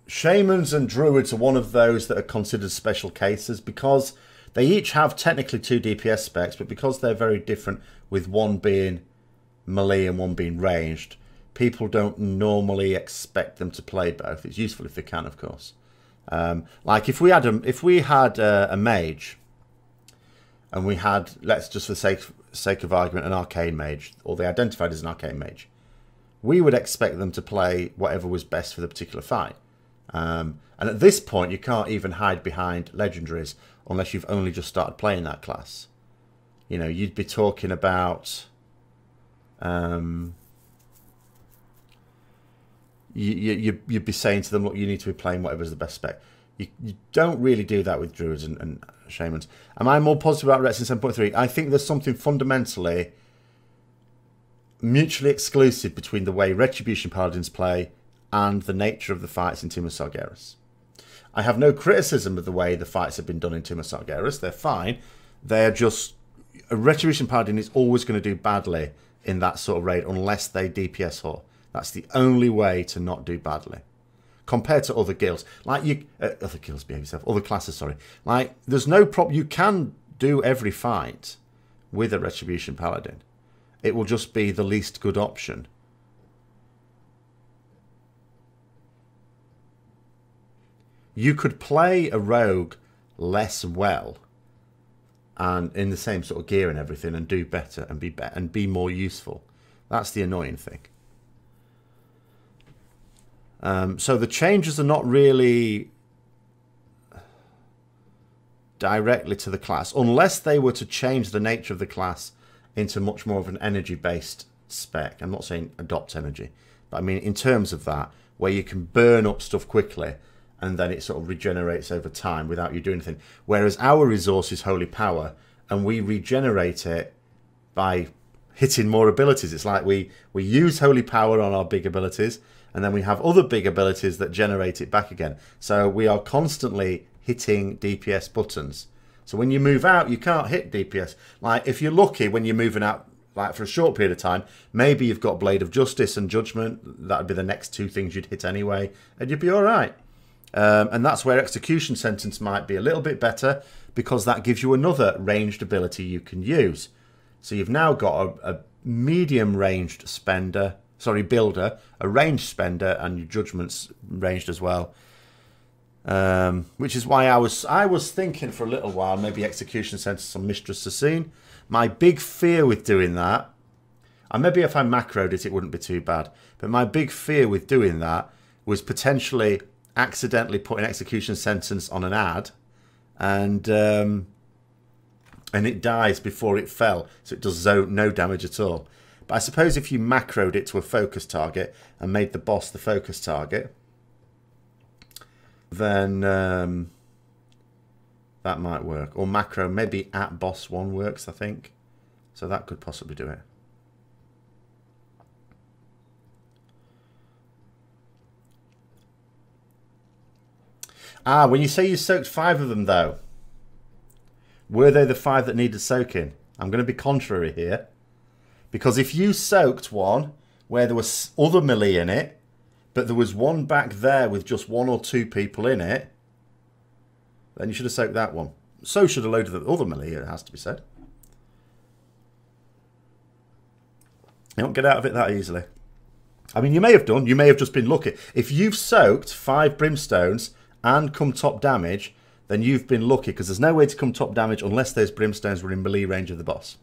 shamans and druids are one of those that are considered special cases because they each have technically 2 DPS specs, but because they're very different, with one being melee and one being ranged, people don't normally expect them to play both. It's useful if they can, of course. Like if we had a mage, and we had, let's just for the sake of argument, an arcane mage, or they identified as an arcane mage, we would expect them to play whatever was best for the particular fight. And at this point, you can't even hide behind legendaries unless you've only just started playing that class. You know, you'd be talking about you'd be saying to them, look, you need to be playing whatever's the best spec. You don't really do that with druids and shamans. Am I more positive about Rets in 7.3? I think there's something fundamentally mutually exclusive between the way Retribution Paladins play and the nature of the fights in Tomb of Sargeras. I have no criticism of the way the fights have been done in Tomb of Sargeras. They're fine. They're just... A Retribution Paladin is always going to do badly in that sort of raid unless they DPS whore. That's the only way to not do badly. Compared to other guilds. Like you... other guilds, behave yourself. Other classes, sorry. Like, there's no problem. You can do every fight with a Retribution Paladin. It will just be the least good option. You could play a rogue less well and in the same sort of gear and everything and do better and be more useful. That's the annoying thing. So the changes are not really directly to the class, unless they were to change the nature of the class into much more of an energy-based spec. I'm not saying adopt energy, but I mean in terms of that, where you can burn up stuff quickly and then it sort of regenerates over time without you doing anything. Whereas our resource is holy power, and we regenerate it by hitting more abilities. It's like we use holy power on our big abilities, and then we have other big abilities that generate it back again. So we are constantly hitting DPS buttons. So when you move out, you can't hit DPS. Like if you're lucky when you're moving out, like for a short period of time, maybe you've got Blade of Justice and Judgment. That'd be the next two things you'd hit anyway, and you'd be all right. And that's where Execution Sentence might be a little bit better, because that gives you another ranged ability you can use. So you've now got a medium ranged spender, sorry, builder, a ranged spender, and your Judgment's ranged as well. Which is why I was thinking for a little while, maybe Execution Sentence on Mistress Sassine. My big fear with doing that, and maybe if I macroed it, it wouldn't be too bad, but my big fear with doing that was potentially accidentally putting Execution Sentence on an ad, and it dies before it fell, so it does no damage at all. But I suppose if you macroed it to a focus target and made the boss the focus target, then that might work. Or macro, maybe at boss 1 works, I think. So that could possibly do it. Ah, when you say you soaked 5 of them, though, were they the 5 that needed soaking? I'm going to be contrary here. Because if you soaked one where there was other melee in it, but there was one back there with just 1 or 2 people in it, then you should have soaked that one. So should a load of the other melee, it has to be said. You don't get out of it that easily. I mean, you may have done. You may have just been lucky. If you've soaked 5 brimstones and come top damage, then you've been lucky, because there's no way to come top damage unless those brimstones were in melee range of the boss.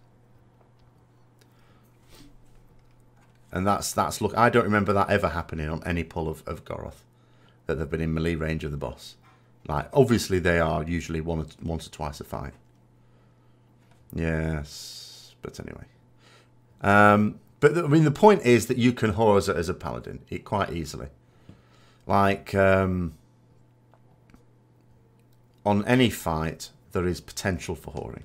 And that's look. I don't remember that ever happening on any pull of Goroth, that they've been in melee range of the boss. Like, obviously they are usually once or twice a fight. Yes, but anyway. But I mean, the point is that you can whore as a paladin quite easily. Like, on any fight, there is potential for whoring.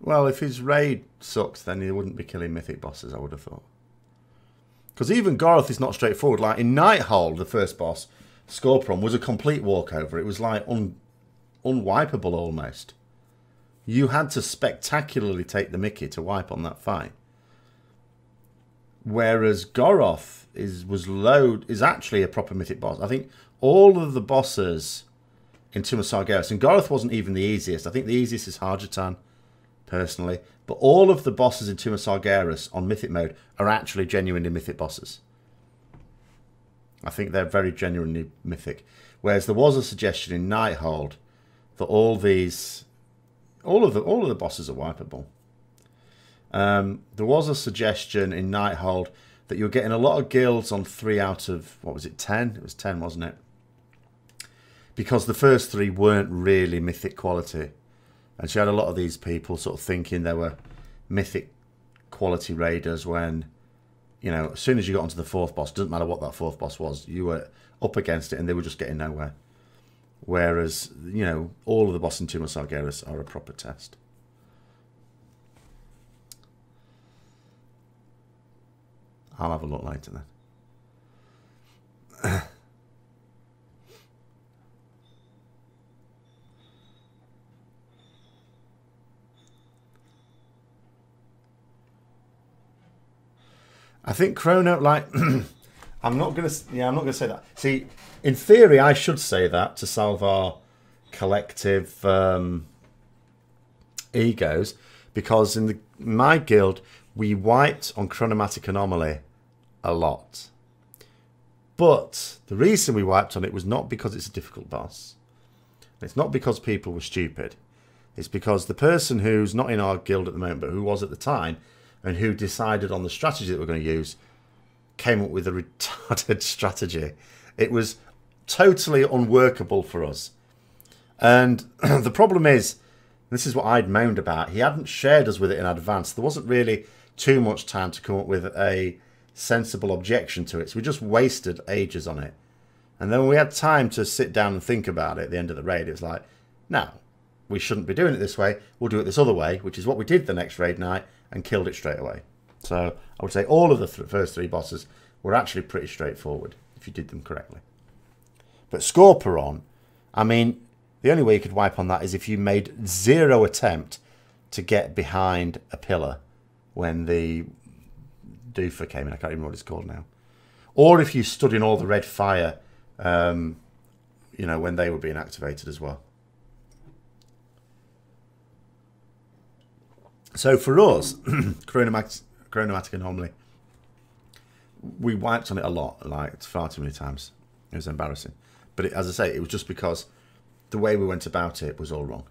Well, if his raid sucks, then he wouldn't be killing mythic bosses, I would have thought. Because even Goroth is not straightforward. Like in Nighthold, the first boss, Scorpion, was a complete walkover. It was like unwipeable almost. You had to spectacularly take the mickey to wipe on that fight. Whereas Goroth is actually a proper mythic boss. I think all of the bosses in Tomb of Sargeras, and Goroth wasn't even the easiest. I think the easiest is Harjatan. personally. But all of the bosses in Tomb of Sargeras on Mythic mode are actually genuinely Mythic bosses. I think they're very genuinely Mythic. Whereas there was a suggestion in Nighthold that all of the bosses are wipeable. There was a suggestion in Nighthold that you were getting a lot of guilds on 3 out of, what was it, 10? It was 10, wasn't it? Because the first 3 weren't really Mythic quality. And she had a lot of these people sort of thinking they were Mythic quality raiders when, you know, as soon as you got onto the 4th boss, doesn't matter what that 4th boss was, you were up against it and they were just getting nowhere. Whereas, you know, all of the bosses in Tomb of Sargeras are a proper test. I'll have a look later then. I think Chrono, like, I'm not gonna say that. See, in theory, I should say that to solve our collective egos, because in my guild we wiped on Chronomatic Anomaly a lot. But the reason we wiped on it was not because it's a difficult boss. It's not because people were stupid. It's because the person who's not in our guild at the moment, but who was at the time, and who decided on the strategy that we're going to use, came up with a retarded strategy. It was totally unworkable for us. And the problem is, this is what I'd moaned about, he hadn't shared us with it in advance. There wasn't really too much time to come up with a sensible objection to it. So we just wasted ages on it. And then when we had time to sit down and think about it at the end of the raid, it was like, no, we shouldn't be doing it this way. We'll do it this other way, which is what we did the next raid night and killed it straight away. So I would say all of the first 3 bosses were actually pretty straightforward if you did them correctly. But Scorpion, I mean, the only way you could wipe on that is if you made 0 attempt to get behind a pillar when the doofer came in. I can't remember what it's called now. Or if you stood in all the red fire, you know, when they were being activated as well. So for us, Chronomatic Anomaly, we wiped on it a lot, like far too many times. It was embarrassing. But it, as I say, it was just because the way we went about it was all wrong.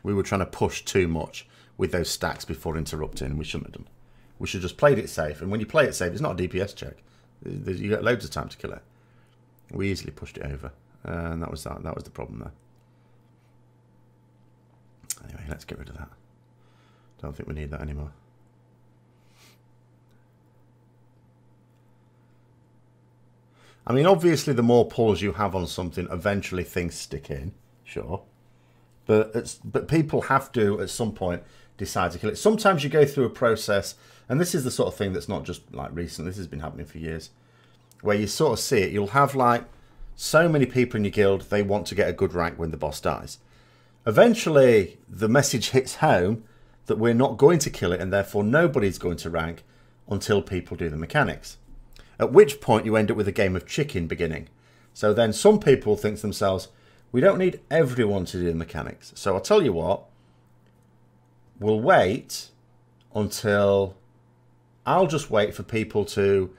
We were trying to push too much with those stacks before interrupting. We shouldn't have done. We should have just played it safe. And when you play it safe, it's not a DPS check. You get loads of time to kill it. We easily pushed it over. And that was that. That was the problem there. Anyway, let's get rid of that. Don't think we need that anymore. I mean, obviously, the more pulls you have on something, eventually things stick in. Sure. But people have to, at some point, decide to kill it. Sometimes you go through a process, and this is the sort of thing that's not just like recent. This has been happening for years, where you sort of see it. You'll have like so many people in your guild, they want to get a good rank when the boss dies. Eventually, the message hits home that we're not going to kill it, and therefore nobody's going to rank until people do the mechanics. At which point you end up with a game of chicken beginning. So then some people think to themselves, we don't need everyone to do the mechanics. So I'll tell you what, we'll wait until, I'll just wait for people to,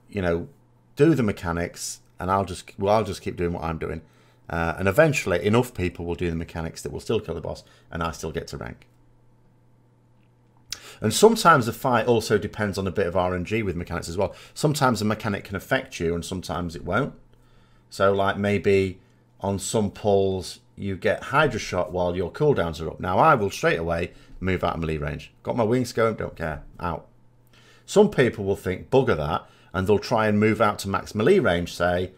you know, do the mechanics, and I'll just keep doing what I'm doing. And eventually enough people will do the mechanics that will still kill the boss, and I still get to rank. And sometimes the fight also depends on a bit of RNG with mechanics as well. Sometimes a mechanic can affect you and sometimes it won't. So like maybe on some pulls you get Hydra Shot while your cooldowns are up. Now I will straight away move out of melee range. Got my wings going, don't care, out. Some people will think bugger that and they'll try and move out to max melee range, say,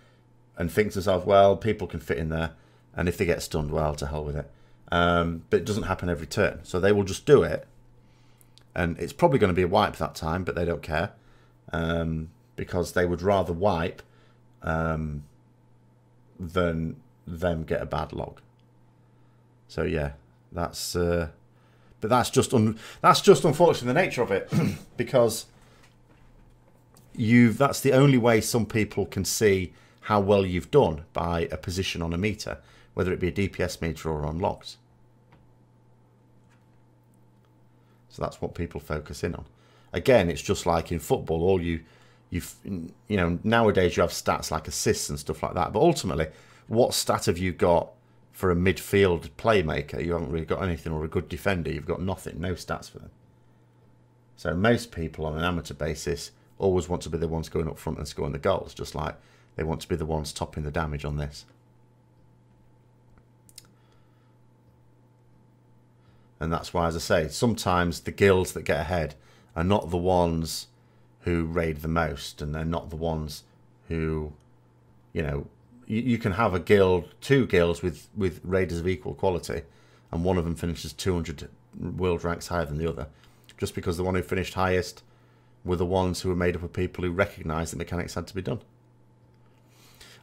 and think to themselves, well, people can fit in there, and if they get stunned, well, to hell with it. But it doesn't happen every turn, so they will just do it. And it's probably going to be a wipe that time, but they don't care. Because they would rather wipe than them get a bad log. So yeah, that's but that's just unfortunately the nature of it. Because that's the only way some people can see how well you've done, by a position on a meter, whether it be a DPS meter or unlocked. So that's what people focus in on. Again, it's just like in football, all you know, nowadays you have stats like assists and stuff like that, but ultimately, what stat have you got for a midfield playmaker? You haven't really got anything, or a good defender, you've got nothing, no stats for them. So most people on an amateur basis always want to be the ones going up front and scoring the goals, just like they want to be the ones topping the damage on this. And that's why, as I say, sometimes the guilds that get ahead are not the ones who raid the most, and they're not the ones who, you know, you can have a guild, 2 guilds with raiders of equal quality, and one of them finishes 200 world ranks higher than the other, just because the one who finished highest were the ones who were made up of people who recognised that mechanics had to be done.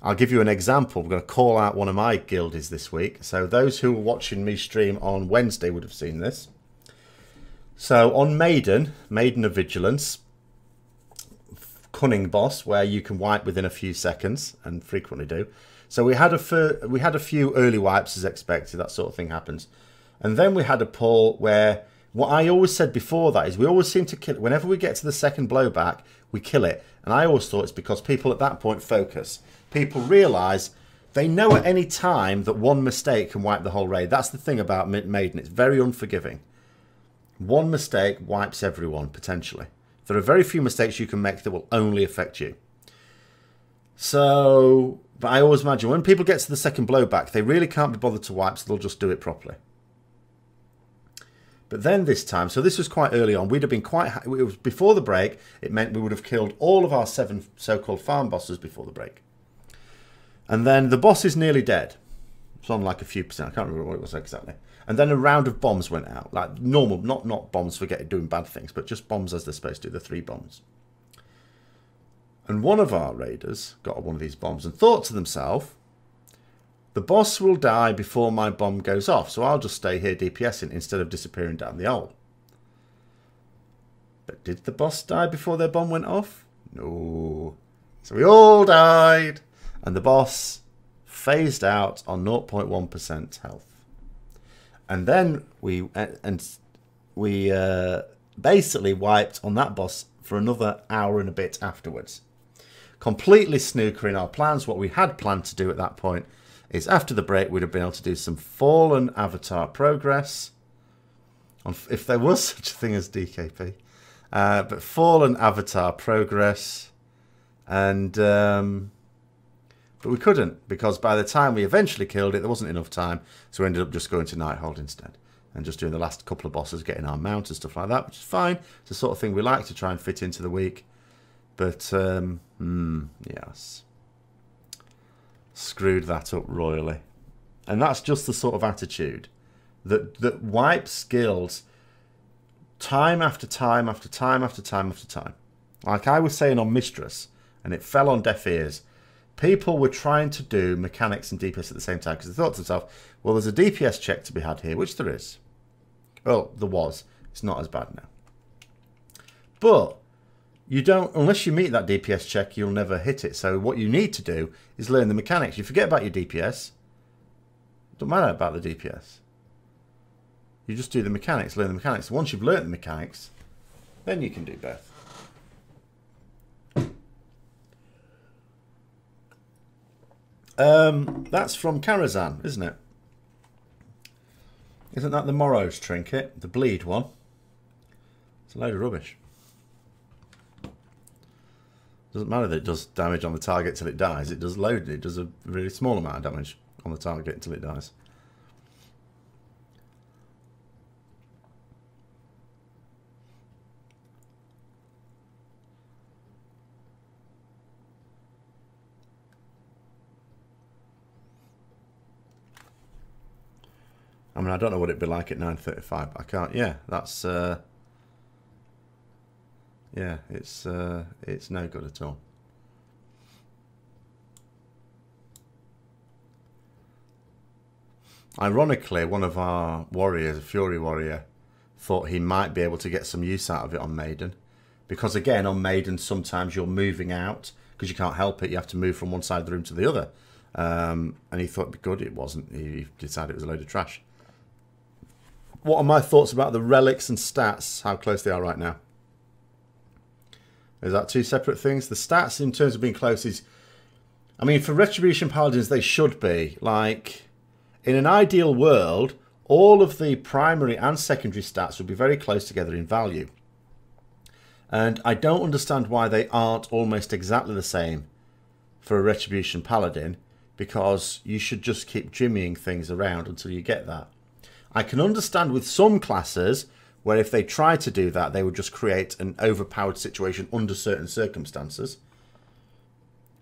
I'll give you an example. I'm going to call out one of my guildies this week. So those who were watching me stream on Wednesday would have seen this. So on Maiden of Vigilance, Cunning boss, where you can wipe within a few seconds, and frequently do. So we had a few early wipes as expected. That sort of thing happens. And then we had a pull where, what I always said before that is, we always seem to kill it. Whenever we get to the second blowback, we kill it. And I always thought it's because people at that point focus. People realise they know at any time that one mistake can wipe the whole raid. That's the thing about Maiden. It's very unforgiving. One mistake wipes everyone, potentially. There are very few mistakes you can make that will only affect you. So, but I always imagine when people get to the second blowback, they really can't be bothered to wipe, so they'll just do it properly. But then this time, so this was quite early on, we'd have been quite, it was before the break, it meant we would have killed all of our 7 so-called farm bosses before the break. And then the boss is nearly dead. It's on like a few percent, I can't remember what it was exactly. And then a round of bombs went out, like normal, not bombs for doing bad things, but just bombs as they're supposed to, the 3 bombs. And one of our raiders got one of these bombs and thought to themselves, the boss will die before my bomb goes off, so I'll just stay here DPSing instead of disappearing down the hole. But did the boss die before their bomb went off? No. So we all died, and the boss phased out on 0.1% health. And then we basically wiped on that boss for another hour and a bit afterwards. Completely snookering our plans. What we had planned to do at that point is after the break we'd have been able to do some Fallen Avatar progress. If there was such a thing as DKP. But Fallen Avatar progress. And but we couldn't, because by the time we eventually killed it, there wasn't enough time, so we ended up just going to Nighthold instead, and just doing the last couple of bosses, getting our mount and stuff like that, which is fine. It's the sort of thing we like to try and fit into the week. But, yes. Screwed that up royally. And that's just the sort of attitude that wipes guilds time after time after time after time after time. Like I was saying on Mistress, and it fell on deaf ears. People were trying to do mechanics and DPS at the same time because they thought to themselves, well, there's a DPS check to be had here, which there is. Well, there was. It's not as bad now. But you don't, unless you meet that DPS check, you'll never hit it. So what you need to do is learn the mechanics. You forget about your DPS. Don't matter about the DPS. You just do the mechanics, learn the mechanics. Once you've learned the mechanics, then you can do both. That's from Karazhan, isn't it? Isn't that the Morrow's trinket? The bleed one? It's a load of rubbish. Doesn't matter that it does damage on the target till it dies. It does load. It does a really small amount of damage on the target until it dies. I mean, I don't know what it'd be like at 9:35. I can't. Yeah, that's. Yeah, it's no good at all. Ironically, one of our warriors, a Fury warrior, thought he might be able to get some use out of it on Maiden, because again, on Maiden, sometimes you're moving out because you can't help it. You have to move from one side of the room to the other, And he thought it'd be good. It wasn't. He decided it was a load of trash. What are my thoughts about the relics and stats, how close they are right now? Is that two separate things? The stats in terms of being close is... I mean, for Retribution Paladins, they should be. Like, in an ideal world, all of the primary and secondary stats would be very close together in value. And I don't understand why they aren't almost exactly the same for a Retribution Paladin, because you should just keep jimmying things around until you get that. I can understand with some classes where if they try to do that, they would just create an overpowered situation under certain circumstances.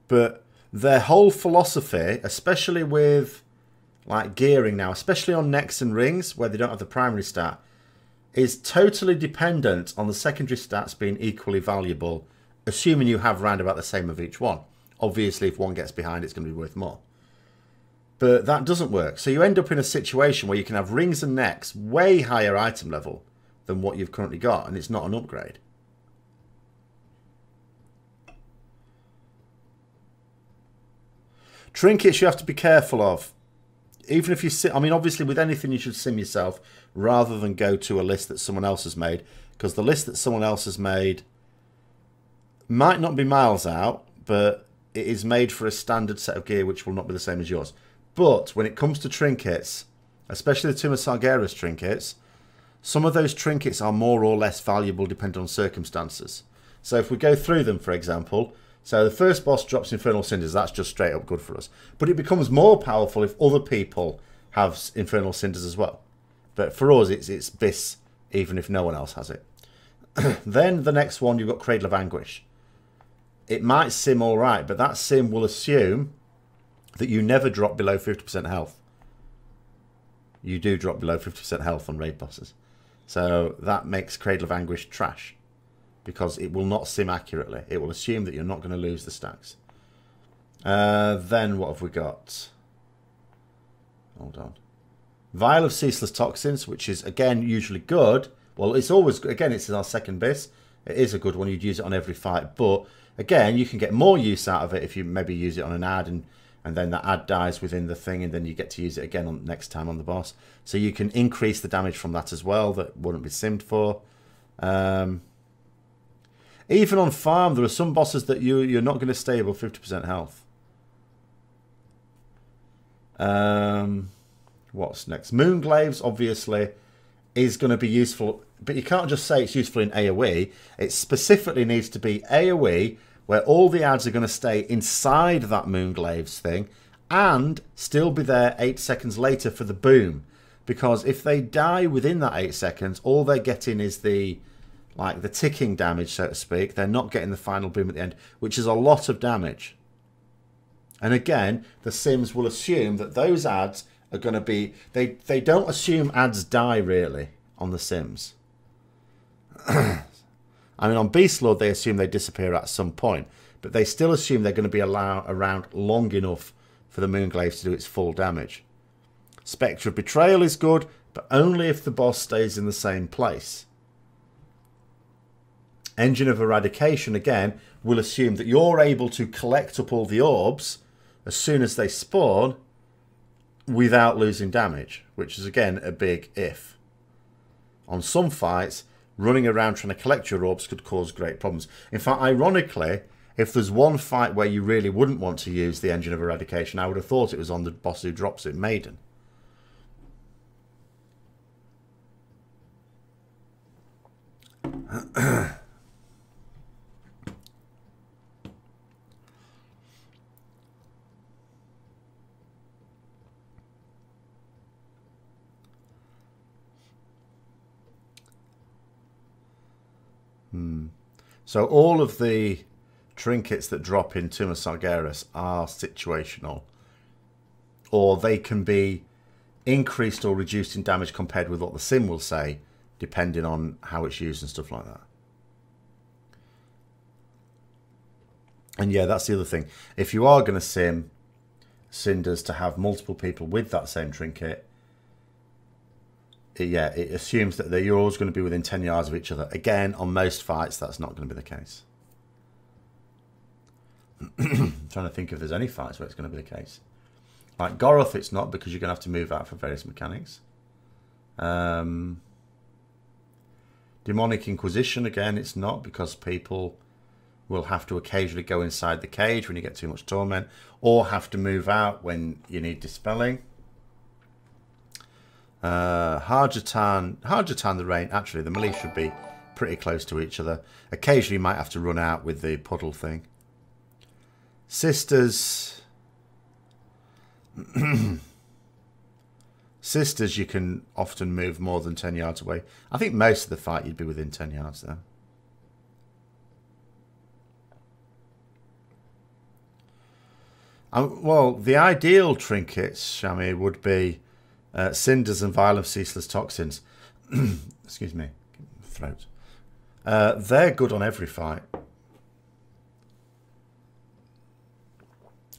But their whole philosophy, especially with like gearing now, especially on necks and rings where they don't have the primary stat, is totally dependent on the secondary stats being equally valuable, assuming you have round about the same of each one. Obviously, if one gets behind, it's going to be worth more. But that doesn't work. So you end up in a situation where you can have rings and necks way higher item level than what you've currently got, and it's not an upgrade. Trinkets you have to be careful of. Even if you sim, I mean, obviously with anything you should sim yourself rather than go to a list that someone else has made, because the list that someone else has made might not be miles out, but it is made for a standard set of gear which will not be the same as yours. But when it comes to trinkets, especially the Tomb of Sargeras trinkets, some of those trinkets are more or less valuable depending on circumstances. So if we go through them, for example, so the first boss drops Infernal Cinders, that's just straight up good for us. But it becomes more powerful if other people have Infernal Cinders as well. But for us, it's bis, even if no one else has it. Then the next one, you've got Cradle of Anguish. It might sim all right, but that sim will assume that you never drop below 50% health. You do drop below 50% health on raid bosses. So that makes Cradle of Anguish trash, because it will not sim accurately. It will assume that you're not going to lose the stacks. Then what have we got? Hold on. Vial of Ceaseless Toxins, which is, again, usually good. Well, it's always, again, it's our second bis. It is a good one. You'd use it on every fight. But, again, you can get more use out of it if you maybe use it on an ad and then that ad dies within the thing, and then you get to use it again on next time on the boss. So you can increase the damage from that as well that wouldn't be simmed for. Even on farm, there are some bosses that you're not going to stay above 50% health. What's next? Moonglaves, obviously, is going to be useful, but you can't just say it's useful in AoE. It specifically needs to be AoE, where all the ads are going to stay inside that Moonglaves thing and still be there 8 seconds later for the boom. Because if they die within that 8 seconds, all they're getting is the ticking damage, so to speak. They're not getting the final boom at the end, which is a lot of damage. And again, the sims will assume that those ads are going to be... They don't assume ads die, really, on the sims. I mean, on Beastlord, they assume they disappear at some point, but they still assume they're going to be around long enough for the Moonglaves to do its full damage. Spectre of Betrayal is good, but only if the boss stays in the same place. Engine of Eradication, again, will assume that you're able to collect up all the orbs as soon as they spawn without losing damage, which is, again, a big if. On some fights, running around trying to collect your orbs could cause great problems. In fact, ironically, if there's one fight where you really wouldn't want to use the Engine of Eradication, I would have thought it was on the boss who drops it, Maiden. So all of the trinkets that drop in Tomb of Sargeras are situational, or they can be increased or reduced in damage compared with what the sim will say, depending on how it's used and stuff like that. And yeah, that's the other thing. If you are going to sim Cinders to have multiple people with that same trinket, it assumes that you're always going to be within 10 yards of each other. Again, on most fights, that's not going to be the case. I'm trying to think if there's any fights where it's going to be the case. Like Goroth, it's not, because you're going to have to move out for various mechanics. Demonic Inquisition, again, it's not, because people will have to occasionally go inside the cage when you get too much torment, or have to move out when you need dispelling. Harjatan the Rain, actually the melee should be pretty close to each other. Occasionally you might have to run out with the puddle thing. Sisters. Sisters, you can often move more than 10 yards away. I think most of the fight you'd be within 10 yards though. Well, the ideal trinkets, Shami, would be cinders and vial of ceaseless toxins. Excuse me, throat. They're good on every fight.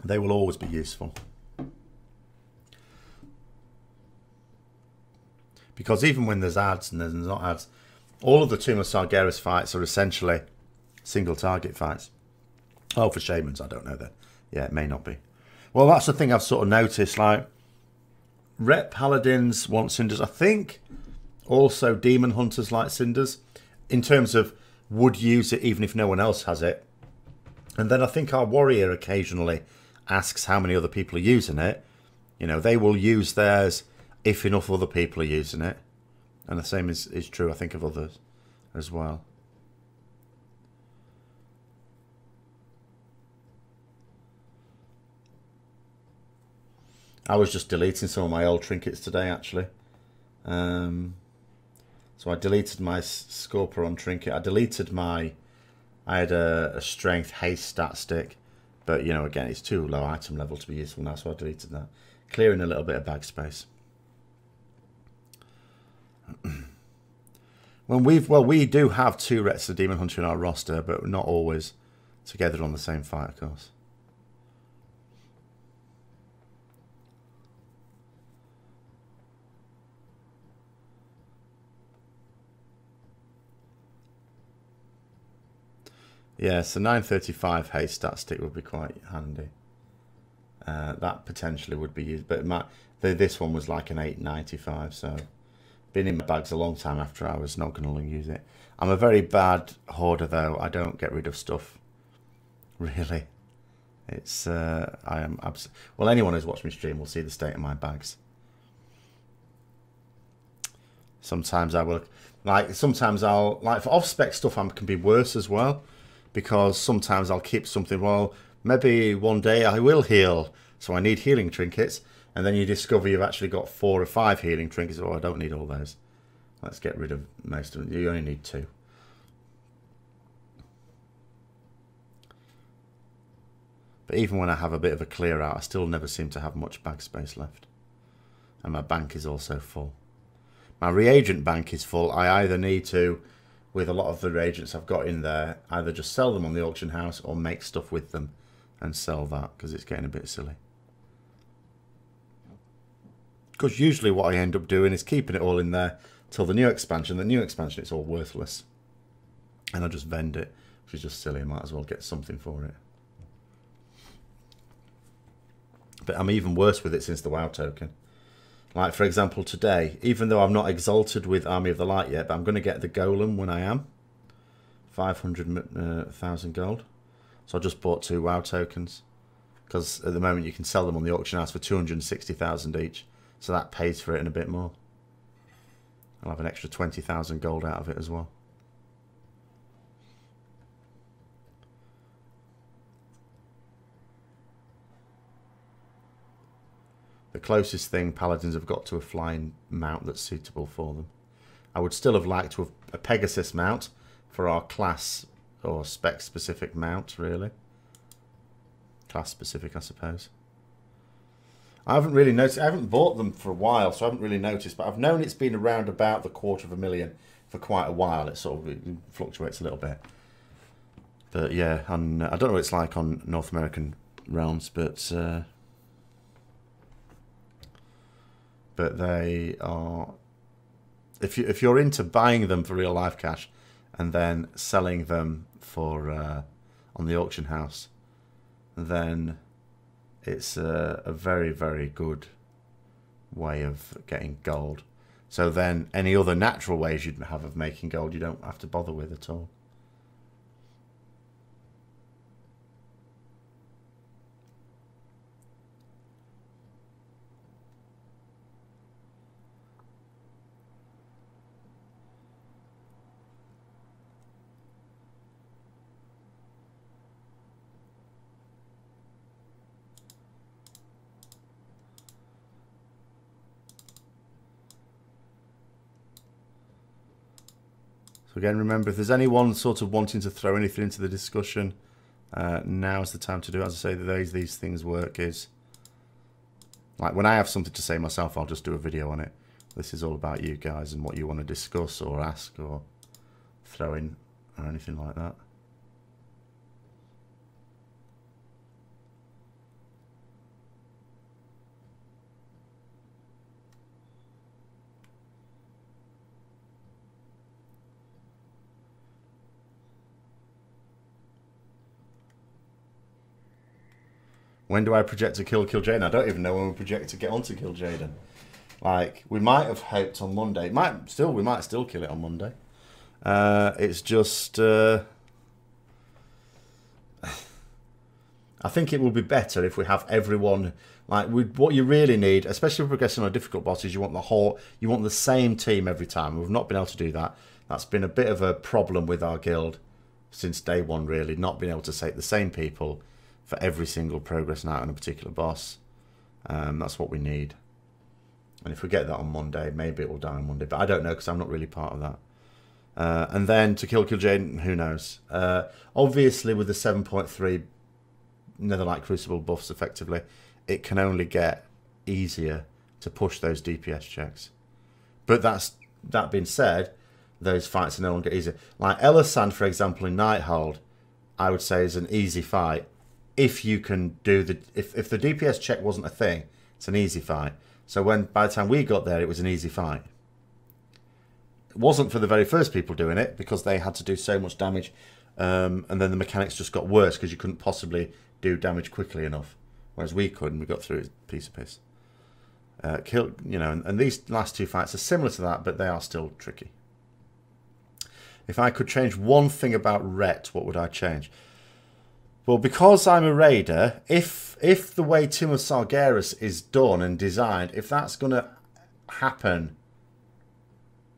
They will always be useful. Because even when there's ads and there's not ads, all of the Tomb of Sargeras fights are essentially single target fights. Oh, for shamans, I don't know that. Yeah, it may not be. Well, that's the thing I've sort of noticed. Like, Ret Paladins want cinders. I think also demon hunters like cinders, in terms of would use it even if no one else has it. And then I think our warrior occasionally asks how many other people are using it. You know, they will use theirs if enough other people are using it. And the same is true, I think, of others as well. I was just deleting some of my old trinkets today, actually. So I deleted my Scorper on trinket. I deleted my... I had a strength haste stat stick. But, you know, again, it's too low item level to be useful now, so I deleted that. Clearing a little bit of bag space. We do have 2 Rets of Demon Hunter in our roster, but not always together on the same fight, of course. Yeah, so 935 haste stat stick would be quite handy. That potentially would be used, but this one was like an 895, so been in my bags a long time after I was not going to use it. I'm a very bad hoarder though. I don't get rid of stuff, really. It's I am well, anyone who's watched me stream will see the state of my bags. Sometimes I will, sometimes I'll, for off-spec stuff can be worse as well, because sometimes I'll keep something, well, maybe one day I will heal, so I need healing trinkets, and then you discover you've actually got 4 or 5 healing trinkets. Oh, I don't need all those. Let's get rid of most of them. You only need 2. But even when I have a bit of a clear out, I still never seem to have much bag space left. And my bank is also full. My reagent bank is full. I either need to, with a lot of the reagents I've got in there, either just sell them on the auction house or make stuff with them and sell that, because it's getting a bit silly. Because usually what I end up doing is keeping it all in there till the new expansion. The new expansion, it's all worthless. And I just vend it, which is just silly. I might as well get something for it. But I'm even worse with it since the WoW token. Like, for example, today, even though I'm not exalted with Army of the Light yet, but I'm going to get the Golem when I am. 500,000 gold. So I just bought 2 WoW tokens. Because at the moment you can sell them on the auction house for 260,000 each. So that pays for it and a bit more. I'll have an extra 20,000 gold out of it as well. The closest thing Paladins have got to a flying mount that's suitable for them. I would still have liked to have a Pegasus mount for our class or spec specific mount, really. Class specific, I suppose. I haven't really noticed. I haven't bought them for a while, so I haven't really noticed. But I've known it's been around about the 250,000 for quite a while. It sort of fluctuates a little bit. But yeah, I don't know what it's like on North American realms, but they are. If you're into buying them for real life cash, and then selling them for on the auction house, then it's a very, very good way of getting gold. So then any other natural ways you'd have of making gold you don't have to bother with at all. So again, remember, if there's anyone sort of wanting to throw anything into the discussion, now's the time to do it. As I say, the ways these things work is, like when I have something to say myself, I'll just do a video on it. This is all about you guys and what you want to discuss or ask or throw in or anything like that. When do I project to kill Jaden? I don't even know when we project to get on to kill Jaden. Like, we might have hoped on Monday. We might still kill it on Monday. It's just... I think it will be better if we have everyone... Like, what you really need, especially with progressing on difficult bosses, you want the same team every time. We've not been able to do that. That's been a bit of a problem with our guild since day one, really. Not being able to say the same people for every single progress night on a particular boss. That's what we need. And if we get that on Monday, maybe it will die on Monday. But I don't know, because I'm not really part of that. And then to kill Jaden, who knows? Obviously, with the 7.3 Netherlight Crucible buffs, effectively, it can only get easier to push those DPS checks. But that being said, those fights are no longer easier. Like Elisand, for example, in Nighthold, I would say is an easy fight. If you can do if the DPS check wasn't a thing, it's an easy fight. So by the time we got there, it was an easy fight. It wasn't for the very first people doing it, because they had to do so much damage, and then the mechanics just got worse because you couldn't possibly do damage quickly enough, whereas we could, and we got through it piece of piss. And these last two fights are similar to that, but they are still tricky. If I could change one thing about Ret, what would I change? Well, because I'm a raider, if the way Tomb of Sargeras is done and designed, if that's going to happen,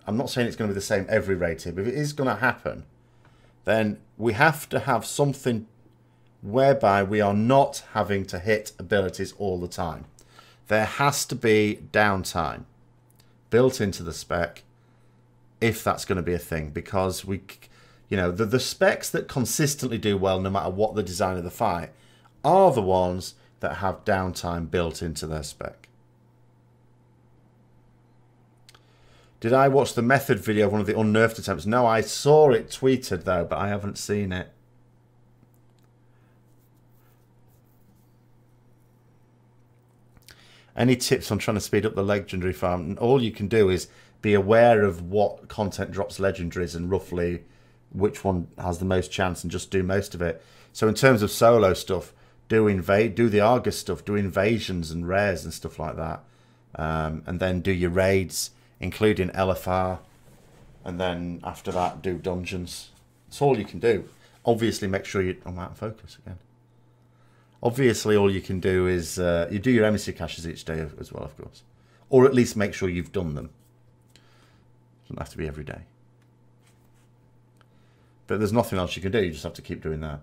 I'm not saying it's going to be the same every raid here, but if it is going to happen, then we have to have something whereby we are not having to hit abilities all the time. There has to be downtime built into the spec if that's going to be a thing, because the specs that consistently do well no matter what the design of the fight are the ones that have downtime built into their spec. Did I watch the method video of one of the unnerfed attempts? No, I saw it tweeted though, but I haven't seen it. Any tips on trying to speed up the legendary farm? All you can do is be aware of what content drops legendaries and roughly which one has the most chance, and just do most of it. So in terms of solo stuff, do the Argus stuff, do invasions and rares and stuff like that, and then do your raids, including LFR, and then after that do dungeons. That's all you can do. Obviously, make sure I'm out of focus again. Obviously, all you can do is you do your emissary caches each day as well, of course, or at least make sure you've done them. Doesn't have to be every day. But there's nothing else you can do. You just have to keep doing that.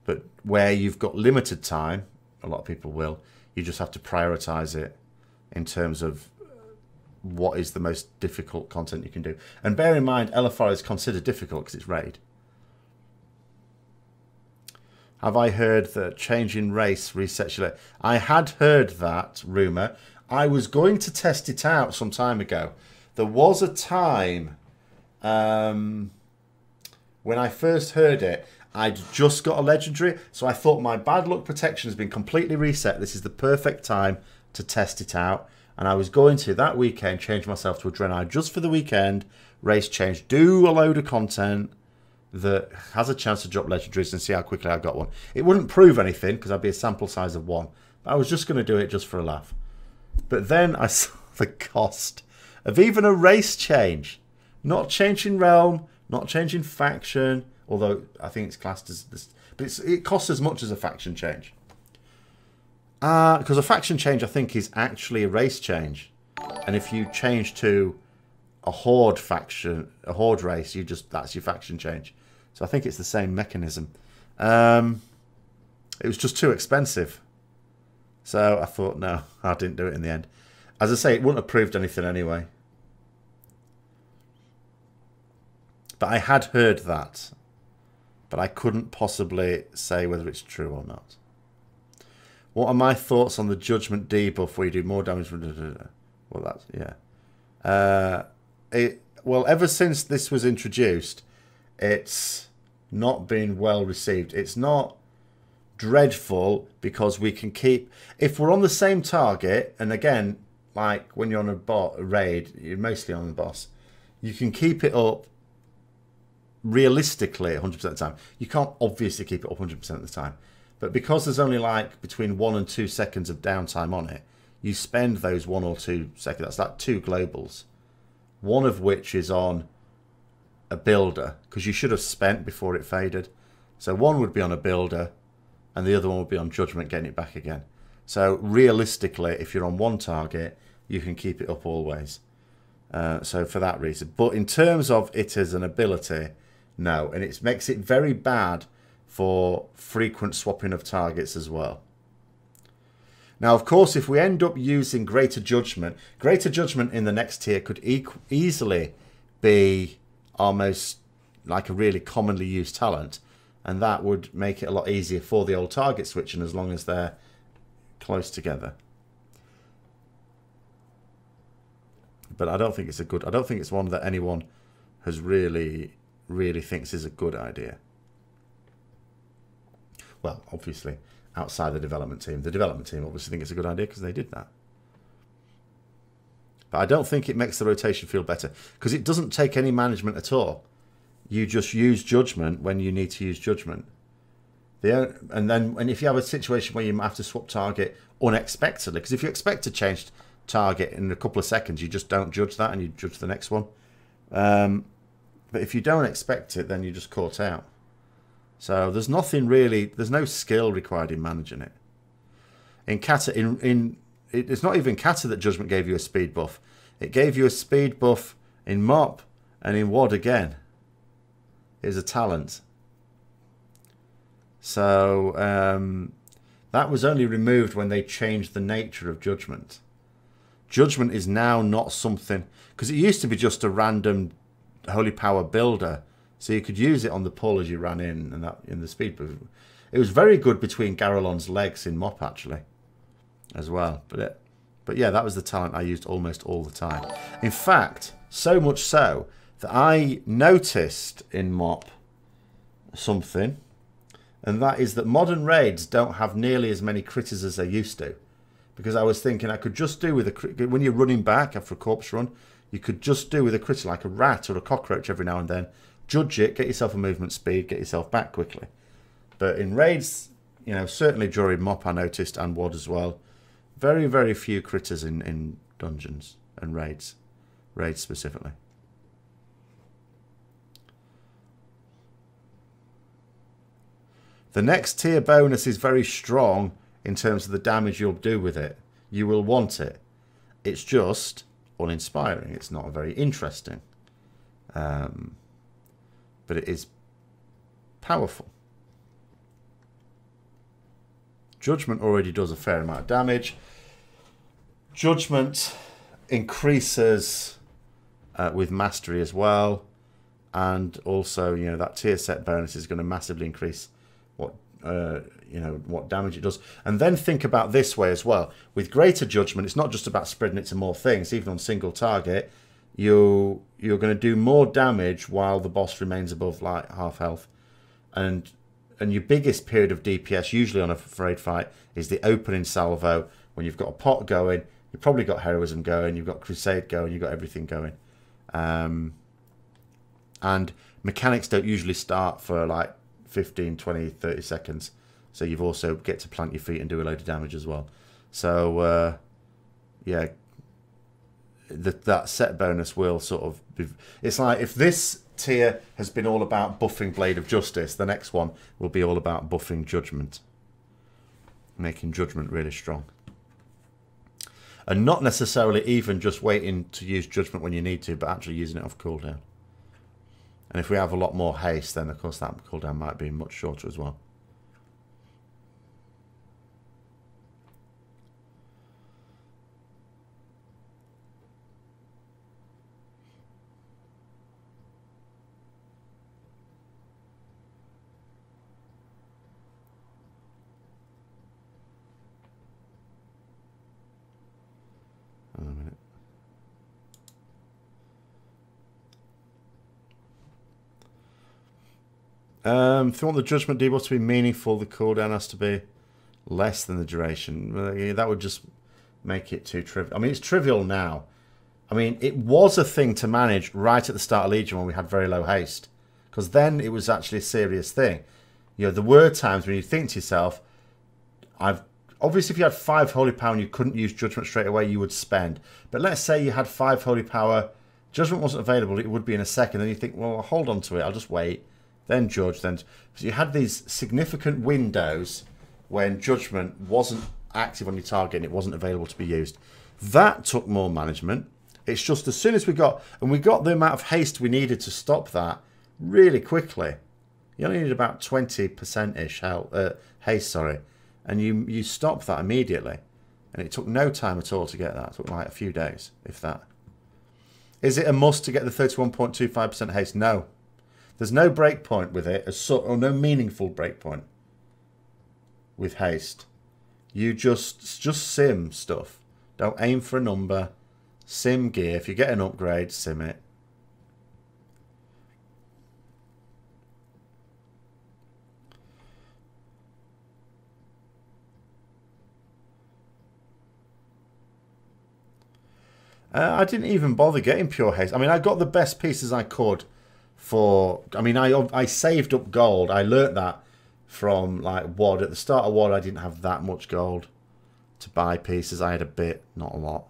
But where you've got limited time, a lot of people will, you just have to prioritize it in terms of what is the most difficult content you can do. And bear in mind, LFR is considered difficult because it's raid. Have I heard that changing race resets your... I had heard that rumour. I was going to test it out some time ago. There was a time when I first heard it, I'd just got a legendary, so I thought my bad luck protection has been completely reset. This is the perfect time to test it out. And I was going to, that weekend, change myself to a Draenei just for the weekend, race change, do a load of content, that has a chance to drop legendaries and see how quickly I got one. It wouldn't prove anything because I'd be a sample size of 1. But I was just going to do it just for a laugh. But then I saw the cost of even a race change. Not changing realm, not changing faction, although I think it's classed as this. But it costs as much as a faction change. Because a faction change, I think, is actually a race change. And if you change to a horde faction, a horde race, that's your faction change. So I think it's the same mechanism. It was just too expensive. So I thought, no, I didn't do it in the end. As I say, it wouldn't have proved anything anyway. But I had heard that. But I couldn't possibly say whether it's true or not. What are my thoughts on the Judgment debuff where you do more damage? Well, that's, yeah. Well, ever since this was introduced, it's not been well received. It's not dreadful because we can keep... If we're on the same target, and again, like when you're on a raid, you're mostly on the boss, you can keep it up realistically 100% of the time. You can't obviously keep it up 100% of the time. But because there's only like between 1 and 2 seconds of downtime on it, you spend those 1 or 2 seconds. That's like 2 globals. One of which is on a builder, because you should have spent before it faded. So one would be on a builder, and the other one would be on Judgment, getting it back again. So realistically, if you're on one target, you can keep it up always. So for that reason. But in terms of it as an ability, no. And it makes it very bad for frequent swapping of targets as well. Now, of course, if we end up using Greater Judgment in the next tier could easily be almost like a really commonly used talent. And that would make it a lot easier for the old target switching as long as they're close together. But I don't think it's I don't think it's one that anyone has really thinks is a good idea. Well, obviously, outside the development team. The development team obviously think it's a good idea because they did that. But I don't think it makes the rotation feel better because it doesn't take any management at all. You just use Judgment when you need to use Judgment. And if you have a situation where you have to swap target unexpectedly, because if you expect to change target in a couple of seconds, you just don't judge that and you judge the next one. But if you don't expect it, then you're just caught out. So there's nothing really, there's no skill required in managing it. In Kata, it's not even Kata that Judgment gave you a speed buff. It gave you a speed buff in Mop and in WoD again. It was a talent. So that was only removed when they changed the nature of Judgment. Judgment is now not something, because it used to be just a random holy power builder. So you could use it on the pull as you ran in and that in the speed buff. It was very good between Garelon's legs in Mop actually, as well. But yeah, that was the talent I used almost all the time. In fact, so much so that I noticed in Mop something, and that is that modern raids don't have nearly as many critters as they used to. Because I was thinking I could just do with a when you're running back after a corpse run, you could just do with a critter like a rat or a cockroach every now and then. Judge it, get yourself a movement speed, get yourself back quickly. But in raids, you know, certainly during Mop I noticed, and WoD as well, very, very few critters in dungeons and raids. Raids specifically. The next tier bonus is very strong in terms of the damage you'll do with it. You will want it. It's just uninspiring. It's not very interesting. But it is powerful. Judgment already does a fair amount of damage. Judgment increases with mastery as well. And also, you know, that tier set bonus is going to massively increase what what damage it does. And then think about this way as well. With Greater Judgment, it's not just about spreading it to more things. Even on single target, you're going to do more damage while the boss remains above like half health. And your biggest period of DPS, usually on a raid fight, is the opening salvo. When you've got a pot going, you've probably got heroism going, you've got Crusade going, you've got everything going. And mechanics don't usually start for like 15, 20, 30 seconds. So you've also get to plant your feet and do a load of damage as well. So, yeah, that set bonus will sort of be... It's like if this tier has been all about buffing Blade of Justice, the next one will be all about buffing Judgment. Making Judgment really strong. And not necessarily even just waiting to use Judgment when you need to, but actually using it off cooldown. And if we have a lot more haste, then of course that cooldown might be much shorter as well. If you want the Judgment debuff to be meaningful, the cooldown has to be less than the duration. That would just make it too trivial. I mean, it's trivial now. I mean, it was a thing to manage right at the start of Legion when we had very low haste. Because then it was actually a serious thing. You know, there were times when you think to yourself, obviously if you had 5 Holy Power and you couldn't use Judgment straight away, you would spend. But let's say you had 5 Holy Power, Judgment wasn't available, it would be in a second. Then you think, well, I'll hold on to it, I'll just wait. Then Judge, then... So you had these significant windows when Judgment wasn't active on your target and it wasn't available to be used. That took more management. It's just as soon as we got... And we got the amount of haste we needed to stop that really quickly. You only needed about 20%-ish haste, sorry. And you stopped that immediately. And it took no time at all to get that. It took like a few days, if that. Is it a must to get the 31.25% haste? No. There's no breakpoint with it, or no meaningful breakpoint with haste. You just sim stuff. Don't aim for a number. Sim gear. If you get an upgrade, sim it. I didn't even bother getting pure haste. I mean, I got the best pieces I could for... I mean, I saved up gold. I learnt that from, like, WoD. At the start of WoD, I didn't have that much gold to buy pieces. I had a bit, not a lot.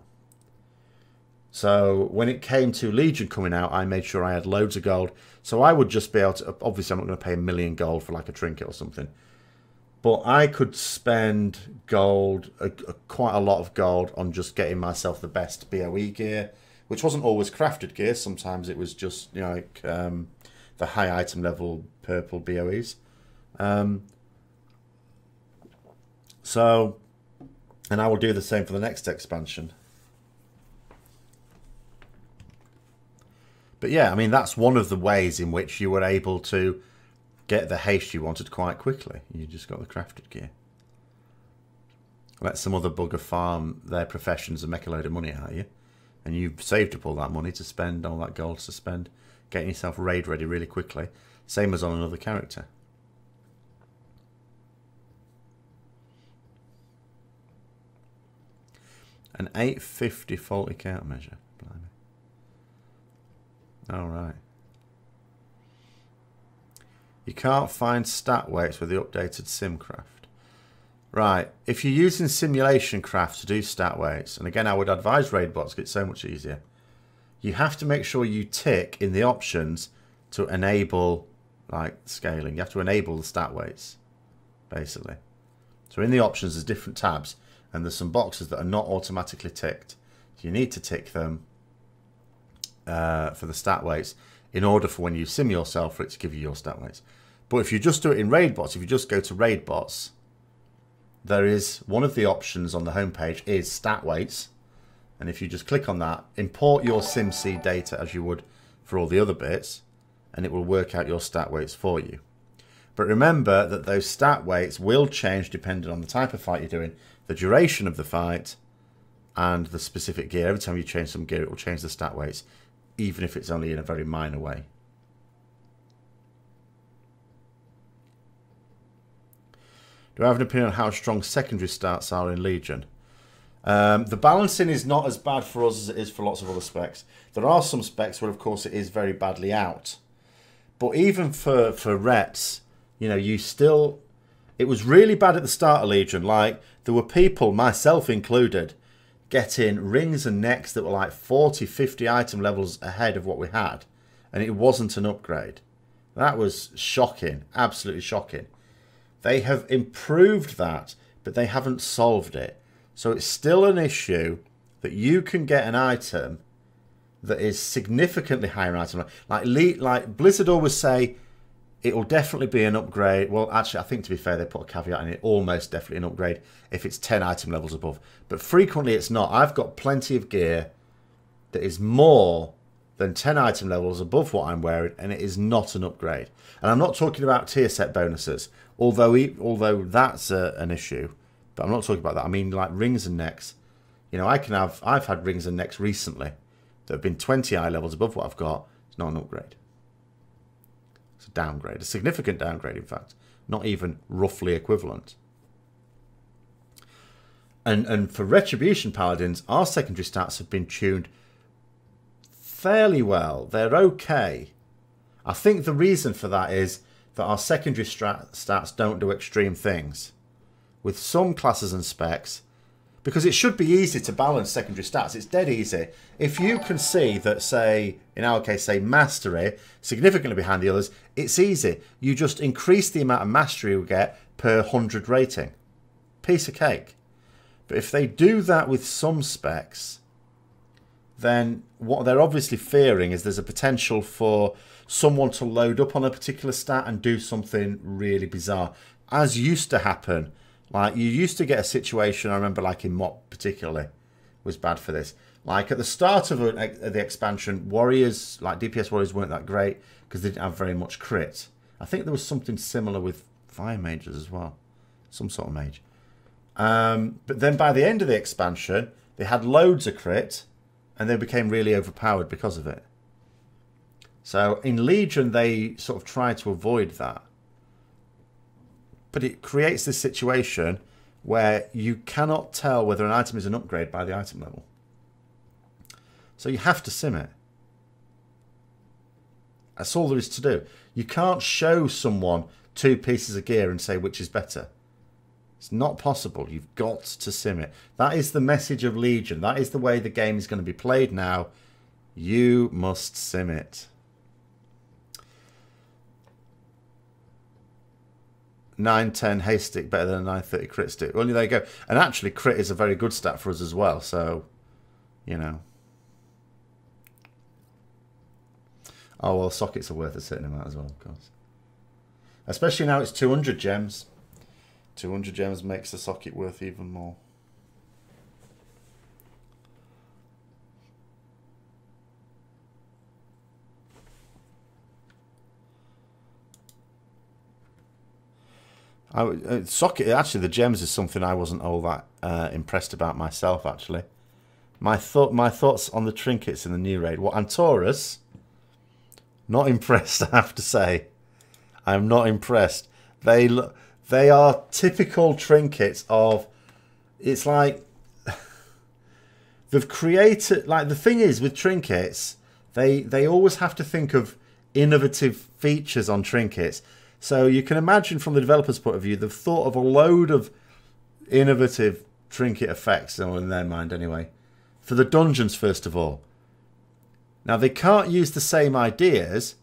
So when it came to Legion coming out, I made sure I had loads of gold. So I would just be able to... Obviously, I'm not going to pay 1 million gold for, like, a trinket or something. But I could spend gold, quite a lot of gold, on just getting myself the best BOE gear, which wasn't always crafted gear. Sometimes it was just, you know, like the high item level purple BOEs. So, and I will do the same for the next expansion. But yeah, I mean, that's one of the ways in which you were able to get the haste you wanted quite quickly. You just got the crafted gear. Let some other bugger farm their professions and make a load of money out of you. And you've saved up all that money to spend, all that gold to spend, getting yourself raid ready really quickly. Same as on another character. An 850 faulty countermeasure. Blimey. Alright. You can't find stat weights with the updated SimCraft. Right, if you're using Simulation Craft to do stat weights, and again I would advise Raidbots, get so much easier, you have to make sure you tick in the options to enable, like, scaling. You have to enable the stat weights, basically. So in the options there's different tabs, and there's some boxes that are not automatically ticked. So you need to tick them for the stat weights, in order for when you sim yourself for it to give you your stat weights. But if you just do it in Raidbots, if you just go to Raidbots, there is one of the options on the homepage is stat weights. And if you just click on that, import your SimC data as you would for all the other bits, and it will work out your stat weights for you. But remember that those stat weights will change depending on the type of fight you're doing, the duration of the fight, and the specific gear. Every time you change some gear, it will change the stat weights, even if it's only in a very minor way. Do I have an opinion on how strong secondary stats are in Legion? The balancing is not as bad for us as it is for lots of other specs. There are some specs where, of course, it is very badly out. But even for Rets, you know, you still... It was really bad at the start of Legion. Like, there were people, myself included, getting rings and necks that were like 40, 50 item levels ahead of what we had. And it wasn't an upgrade. That was shocking. Absolutely shocking. They have improved that, but they haven't solved it. So it's still an issue that you can get an item that is significantly higher item. Like Blizzard always say, it will definitely be an upgrade. Well, actually, I think to be fair, they put a caveat in it. Almost definitely an upgrade if it's 10 item levels above. But frequently it's not. I've got plenty of gear that is more than 10 item levels above what I'm wearing, and it is not an upgrade. And I'm not talking about tier set bonuses, although that's an issue. But I'm not talking about that. I mean, like rings and necks. You know, I've had rings and necks recently that have been 20 eye levels above what I've got. It's not an upgrade. It's a downgrade, a significant downgrade, in fact. Not even roughly equivalent. And for Retribution Paladins, our secondary stats have been tuned fairly well. They're okay. I think the reason for that is that our secondary stats don't do extreme things. With some classes and specs, because it should be easy to balance secondary stats. It's dead easy. If you can see that, say, in our case, say Mastery, significantly behind the others, it's easy. You just increase the amount of Mastery we get per 100 rating. Piece of cake. But if they do that with some specs, then what they're obviously fearing is there's a potential for someone to load up on a particular stat and do something really bizarre. As used to happen. Like, you used to get a situation, I remember, like in MOP particularly, was bad for this. Like, at the start of the expansion, warriors, like DPS warriors, weren't that great because they didn't have very much crit. I think there was something similar with fire mages as well. Some sort of mage. But then by the end of the expansion, they had loads of crit, and they became really overpowered because of it. So, in Legion, they sort of tried to avoid that. But it creates this situation where you cannot tell whether an item is an upgrade by the item level. So you have to sim it. That's all there is to do. You can't show someone 2 pieces of gear and say which is better. It's not possible. You've got to sim it. That is the message of Legion. That is the way the game is going to be played now. You must sim it. 910 haste stick better than a 930 crit stick. Well, there you go. And actually, crit is a very good stat for us as well. So, you know. Oh, well, sockets are worth a certain amount as well, of course. Especially now it's 200 gems. 200 gems makes the socket worth even more. Socket, actually, the gems is something I wasn't all that impressed about myself, actually. My thoughts on the trinkets in the new raid. Well, Antorus, not impressed, I have to say. I'm not impressed. They are typical trinkets of... It's like... They've created... Like, the thing is, with trinkets, they always have to think of innovative features on trinkets. So you can imagine from the developer's point of view, they've thought of a load of innovative trinket effects, in their mind anyway, for the dungeons first of all. Now they can't use the same ideas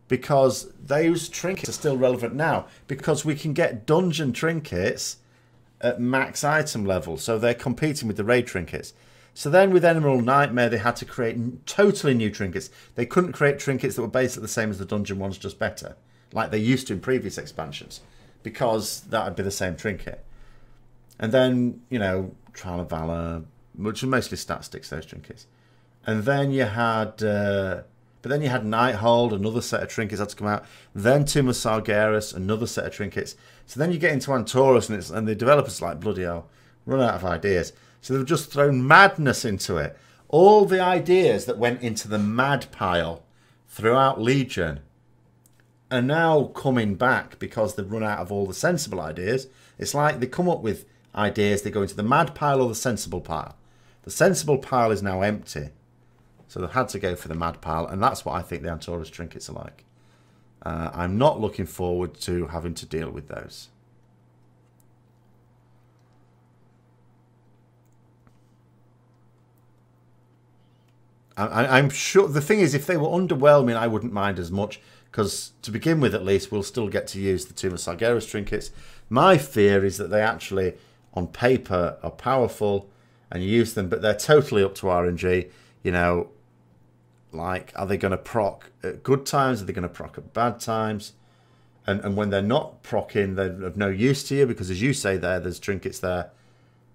because those trinkets are still relevant now because we can get dungeon trinkets at max item level, so they're competing with the raid trinkets. So then with Emerald Nightmare they had to create totally new trinkets. They couldn't create trinkets that were basically the same as the dungeon ones, just better, like they used to in previous expansions, because that would be the same trinket. And then, you know, Trial of Valor, which are mostly stat sticks, those trinkets. And then you had, but then you had Nighthold, another set of trinkets had to come out. Then Tomb of Sargeras, another set of trinkets. So then you get into Antorus, and the developers like, bloody hell, run out of ideas. So they've just thrown madness into it. All the ideas that went into the mad pile throughout Legion are now coming back because they've run out of all the sensible ideas. It's like they come up with ideas, they go into the mad pile or the sensible pile. The sensible pile is now empty. So they've had to go for the mad pile, and that's what I think the Antorus trinkets are like. I'm not looking forward to having to deal with those. I'm sure the thing is, if they were underwhelming, I wouldn't mind as much, because to begin with, at least, we'll still get to use the Tomb of Sargeras trinkets. My fear is that they actually, on paper, are powerful and you use them, but they're totally up to RNG. You know, like, are they going to proc at good times? Are they going to proc at bad times? And when they're not proccing, they're of no use to you, because as you say there's trinkets there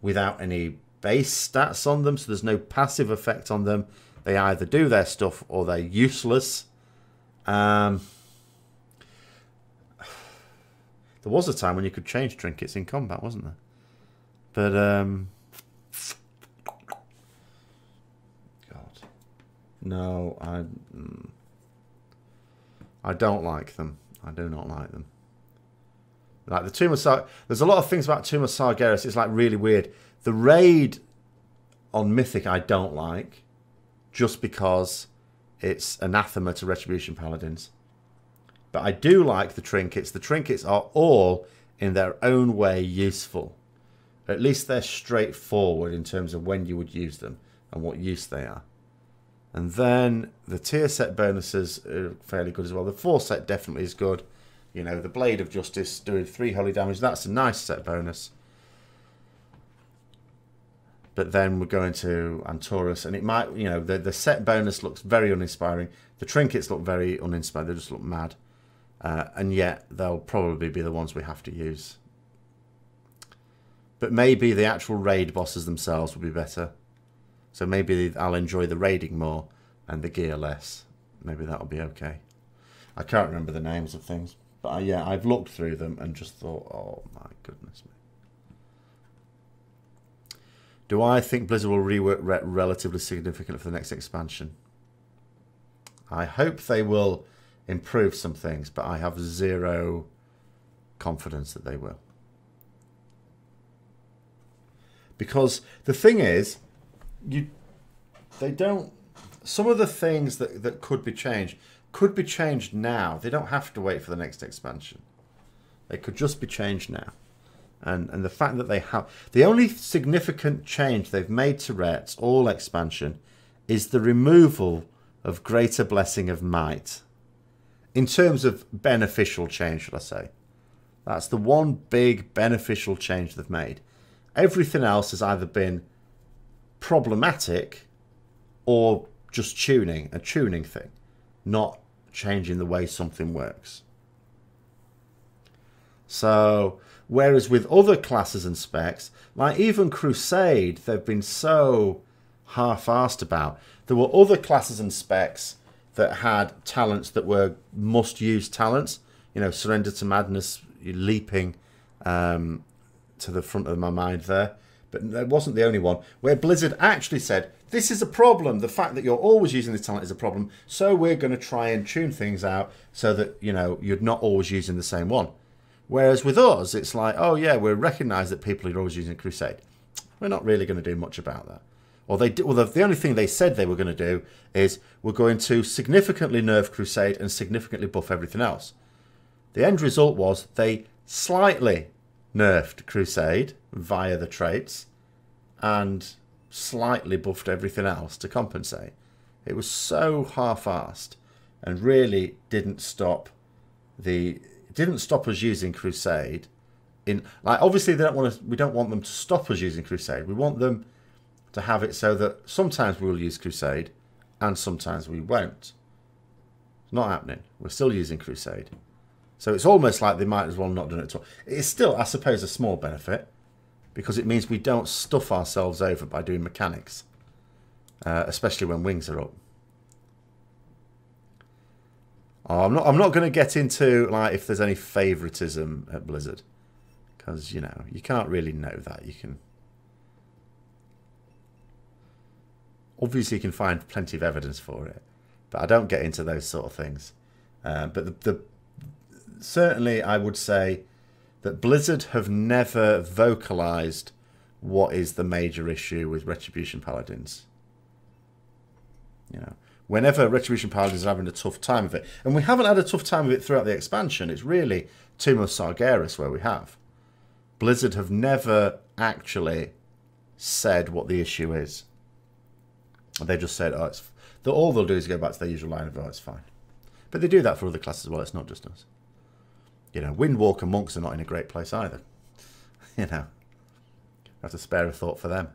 without any base stats on them, so there's no passive effect on them. They either do their stuff or they're useless. There was a time when you could change trinkets in combat, wasn't there? But, God. No, I don't like them. I do not like them. Like the Tomb of there's a lot of things about Tomb of Sargeras. It's like really weird. The raid on Mythic I don't like, just because it's anathema to Retribution Paladins. But I do like the trinkets. The trinkets are all, in their own way, useful. At least they're straightforward in terms of when you would use them and what use they are. And then the tier set bonuses are fairly good as well. The 4 set definitely is good. You know, the Blade of Justice doing 3 holy damage, that's a nice set bonus. But then we're going to Antorus, and it might, you know, the set bonus looks very uninspiring. The trinkets look very uninspired. They just look mad. And yet, they'll probably be the ones we have to use. But maybe the actual raid bosses themselves will be better. So maybe I'll enjoy the raiding more and the gear less. Maybe that'll be okay. I can't remember the names of things. But yeah, I've looked through them and just thought, oh my goodness me. Do I think Blizzard will rework Ret relatively significantly for the next expansion? I hope they will improve some things, but I have zero confidence that they will. Because the thing is, they don't. Some of the things that could be changed now. They don't have to wait for the next expansion. They could just be changed now. And the fact that they have... The only significant change they've made to Ret, all expansion, is the removal of Greater Blessing of Might. In terms of beneficial change, should I say. That's the one big beneficial change they've made. Everything else has either been problematic or just tuning, a tuning thing. Not changing the way something works. So... Whereas with other classes and specs, like even Crusade, they've been so half-arsed about. There were other classes and specs that had talents that were must-use talents. You know, Surrender to Madness, leaping to the front of my mind there. But that wasn't the only one. Where Blizzard actually said, this is a problem. The fact that you're always using this talent is a problem. So we're going to try and tune things out so that, you know, you're not always using the same one. Whereas with us, it's like, oh yeah, we recognise that people are always using Crusade. We're not really going to do much about that. Or the only thing they said they were going to do is we're going to significantly nerf Crusade and significantly buff everything else. The end result was they slightly nerfed Crusade via the traits and slightly buffed everything else to compensate. It was so half-assed and really didn't stop us using Crusade. Obviously we don't want them to stop us using Crusade. We want them to have it so that sometimes we'll use Crusade and sometimes we won't. It's not happening. We're still using Crusade. So it's almost like they might as well not done it at all. It's still, I suppose, a small benefit because it means we don't stuff ourselves over by doing mechanics, especially when wings are up. Oh, I'm not going to get into like if there's any favoritism at Blizzard, because you know you can't really know that. You can obviously you can find plenty of evidence for it, but I don't get into those sort of things. But certainly I would say that Blizzard have never vocalized what is the major issue with Retribution Paladins. You know, whenever Retribution Paladins are having a tough time of it, and we haven't had a tough time of it throughout the expansion, it's really Tomb of Sargeras where we have. Blizzard have never actually said what the issue is. They just said, oh, it's... all they'll do is go back to their usual line of, oh, it's fine. But they do that for other classes as well, it's not just us. You know, Windwalker monks are not in a great place either. You know, I have to spare a thought for them.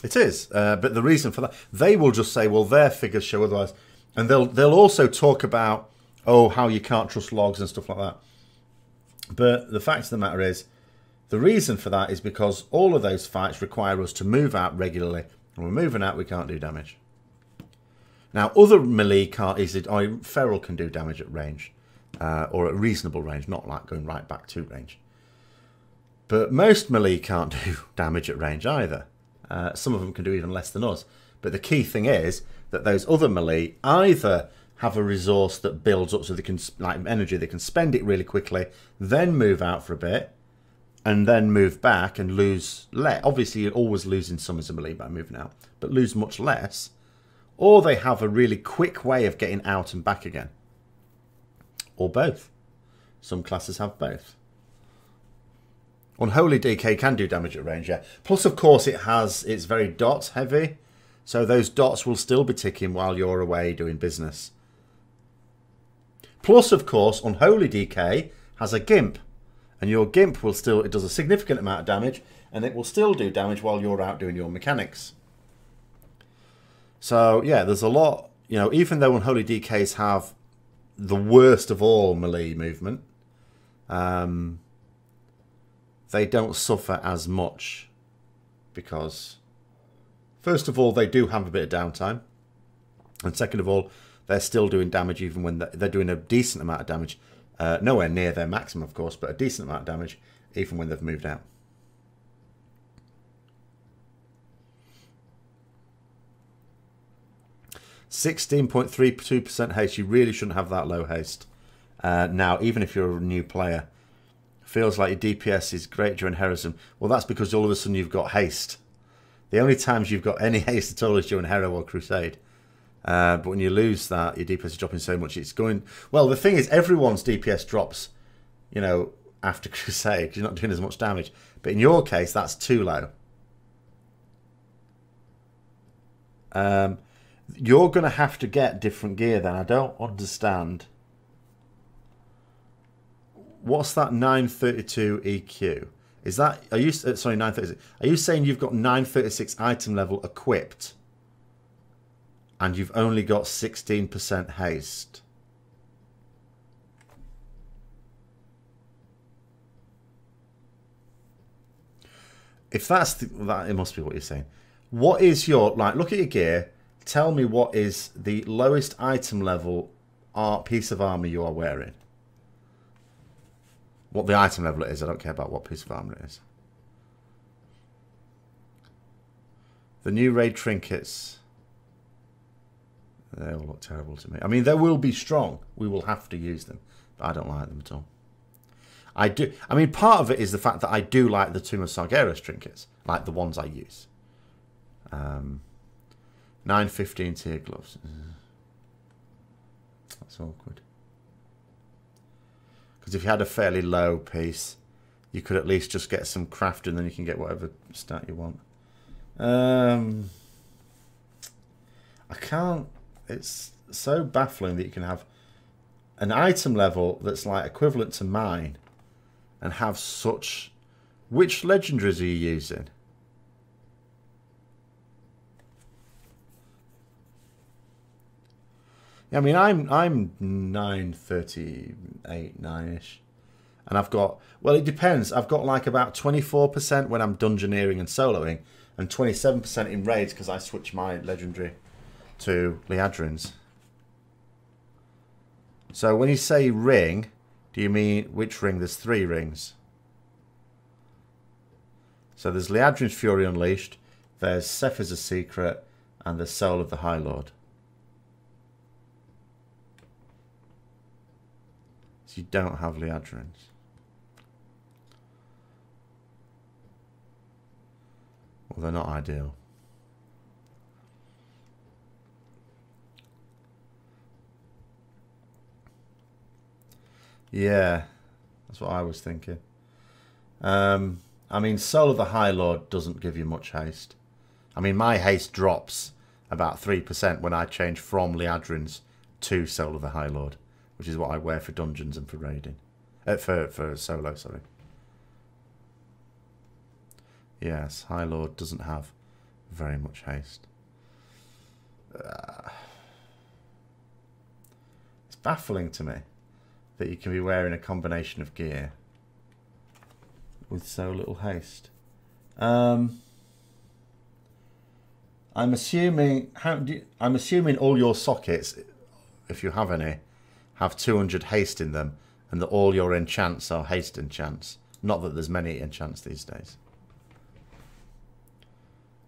It is, but the reason for that, they will just say, well, their figures show otherwise. And they'll also talk about, oh, how you can't trust logs and stuff like that. But the fact of the matter is, the reason for that is because all of those fights require us to move out regularly. And we're moving out, we can't do damage. Now, other melee can't easily... Feral can do damage at range. Or at reasonable range, not like going right back to range. But most melee can't do damage at range either. Some of them can do even less than us. But the key thing is that those other melee either have a resource that builds up so they can, like energy, they can spend it really quickly, then move out for a bit, and then move back and lose less. Obviously, you're always losing some as a melee by moving out, but lose much less. Or they have a really quick way of getting out and back again. Or both. Some classes have both. Unholy DK can do damage at range, yeah. Plus, of course, it's very dot heavy. So those dots will still be ticking while you're away doing business. Plus, of course, Unholy DK has a Gimp. And your Gimp will still, it does a significant amount of damage. And it will still do damage while you're out doing your mechanics. So, yeah, there's a lot, you know, even though Unholy DKs have the worst of all melee movement, they don't suffer as much because, first of all, they do have a bit of downtime, and second of all, they're still doing damage even when they're doing a decent amount of damage, nowhere near their maximum, of course, but a decent amount of damage even when they've moved out. %16.32% haste. You really shouldn't have that low haste. Now, even if you're a new player, feels like your DPS is great during Heroism. Well, that's because all of a sudden you've got haste. The only times you've got any haste at all is during Hero or Crusade. But when you lose that, your DPS is dropping so much. It's going... Well, the thing is, everyone's DPS drops, you know, after Crusade, because you're not doing as much damage. But in your case, that's too low. You're going to have to get different gear then. I don't understand. What's that 932 EQ? Is that... Are you... Sorry, 936. Are you saying you've got 936 item level equipped and you've only got 16% haste? If that's... that, it must be what you're saying. What is your... Like, look at your gear. Tell me what is the lowest item level piece of armor you are wearing. What the item level it is. I don't care about what piece of armor it is. The new raid trinkets. They all look terrible to me. I mean, they will be strong. We will have to use them. But I don't like them at all. I do. I mean, part of it is the fact that I do like the Tomb of Sargeras trinkets. Like the ones I use. 915 tier gloves. That's awkward. Because if you had a fairly low piece, you could at least just get some craft and then you can get whatever stat you want. I can't... It's so baffling that you can have an item level that's like equivalent to mine and have such... Which legendaries are you using? I mean, I'm 938, 9-ish. And I've got... Well, it depends. I've got like about 24% when I'm dungeoneering and soloing. And 27% in raids because I switch my legendary to Liadrin's. So when you say ring, do you mean which ring? There's 3 rings. So there's Liadrin's Fury Unleashed, there's Sephir's a Secret, and the Soul of the High Lord. So you don't have Liadrin's. They're not ideal. Yeah, that's what I was thinking. I mean, Soul of the High Lord doesn't give you much haste. I mean, my haste drops about 3% when I change from Liadrin's to Soul of the High Lord, which is what I wear for dungeons and for raiding. For solo, sorry. Yes, High Lord doesn't have very much haste. It's baffling to me that you can be wearing a combination of gear with so little haste. I'm assuming I'm assuming all your sockets, if you have any, have 200 haste in them, and that all your enchants are haste enchants. Not that there's many enchants these days.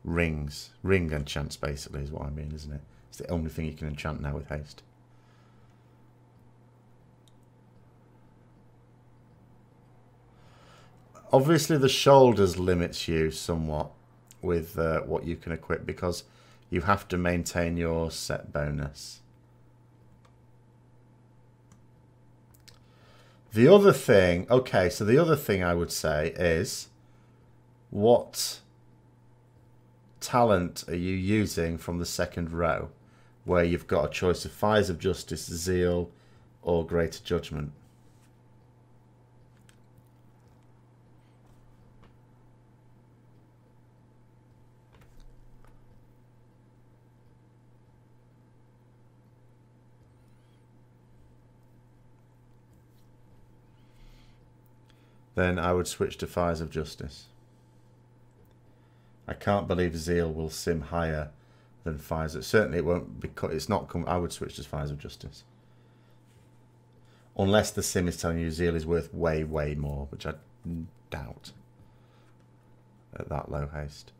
Ring enchants basically is what I mean, isn't it? It's the only thing you can enchant now with haste. Obviously the shoulders limits you somewhat with what you can equip, because you have to maintain your set bonus. The other thing, okay, so the other thing I would say is, what talent are you using from the second row, where you've got a choice of Fires of Justice, Zeal, or Greater Judgment? Then I would switch to Fires of Justice. I can't believe Zeal will sim higher than Fires. Certainly it won't, because it's not. I would switch to Fires of Justice. Unless the sim is telling you Zeal is worth way, way more, which I doubt at that low haste.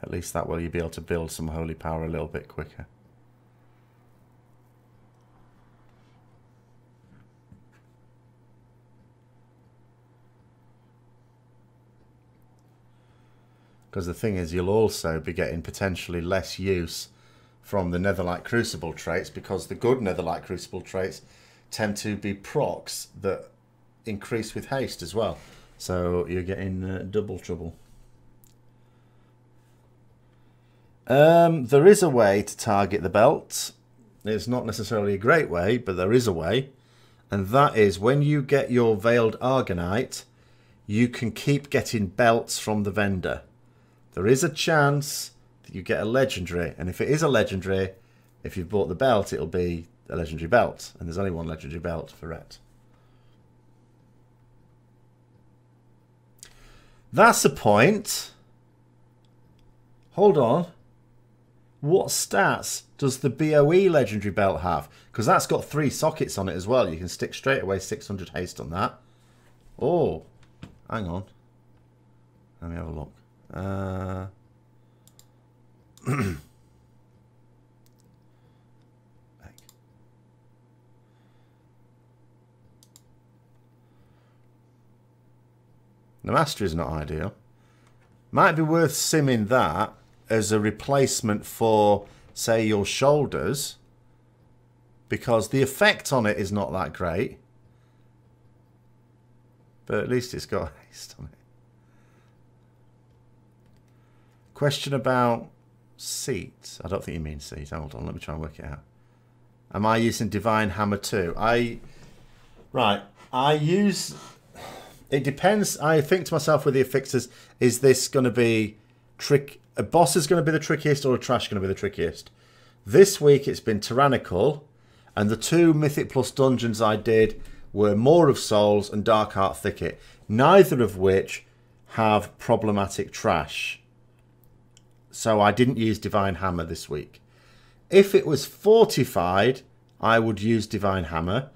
At least that way you'll be able to build some holy power a little bit quicker. Because the thing is, you'll also be getting potentially less use from the Netherlight Crucible traits, because the good Netherlight Crucible traits tend to be procs that increase with haste as well. So you're getting double trouble. There is a way to target the belt. It's not necessarily a great way, but there is a way. And that is, when you get your Veiled Argonite, you can keep getting belts from the vendor. There is a chance that you get a legendary. And if it is a legendary, if you've bought the belt, it'll be a legendary belt. And there's only one legendary belt for Ret. That's the point. Hold on. What stats does the BOE legendary belt have? Because that's got 3 sockets on it as well. You can stick straight away 600 haste on that. Oh, hang on. Let me have a look. The mastery is not ideal. Might be worth simming that as a replacement for, say, your shoulders, because the effect on it is not that great, but at least it's got haste on it. Question about seat. I don't think you mean seat. Hold on, let me try and work it out. Am I using Divine Hammer too? I use... It depends. I think to myself with the affixes, is this going to be a boss is going to be the trickiest, or a trash going to be the trickiest? This week it's been Tyrannical, and the 2 Mythic Plus dungeons I did were Maw of Souls and Darkheart Thicket, neither of which have problematic trash. So I didn't use Divine Hammer this week. If it was fortified, I would use Divine Hammer,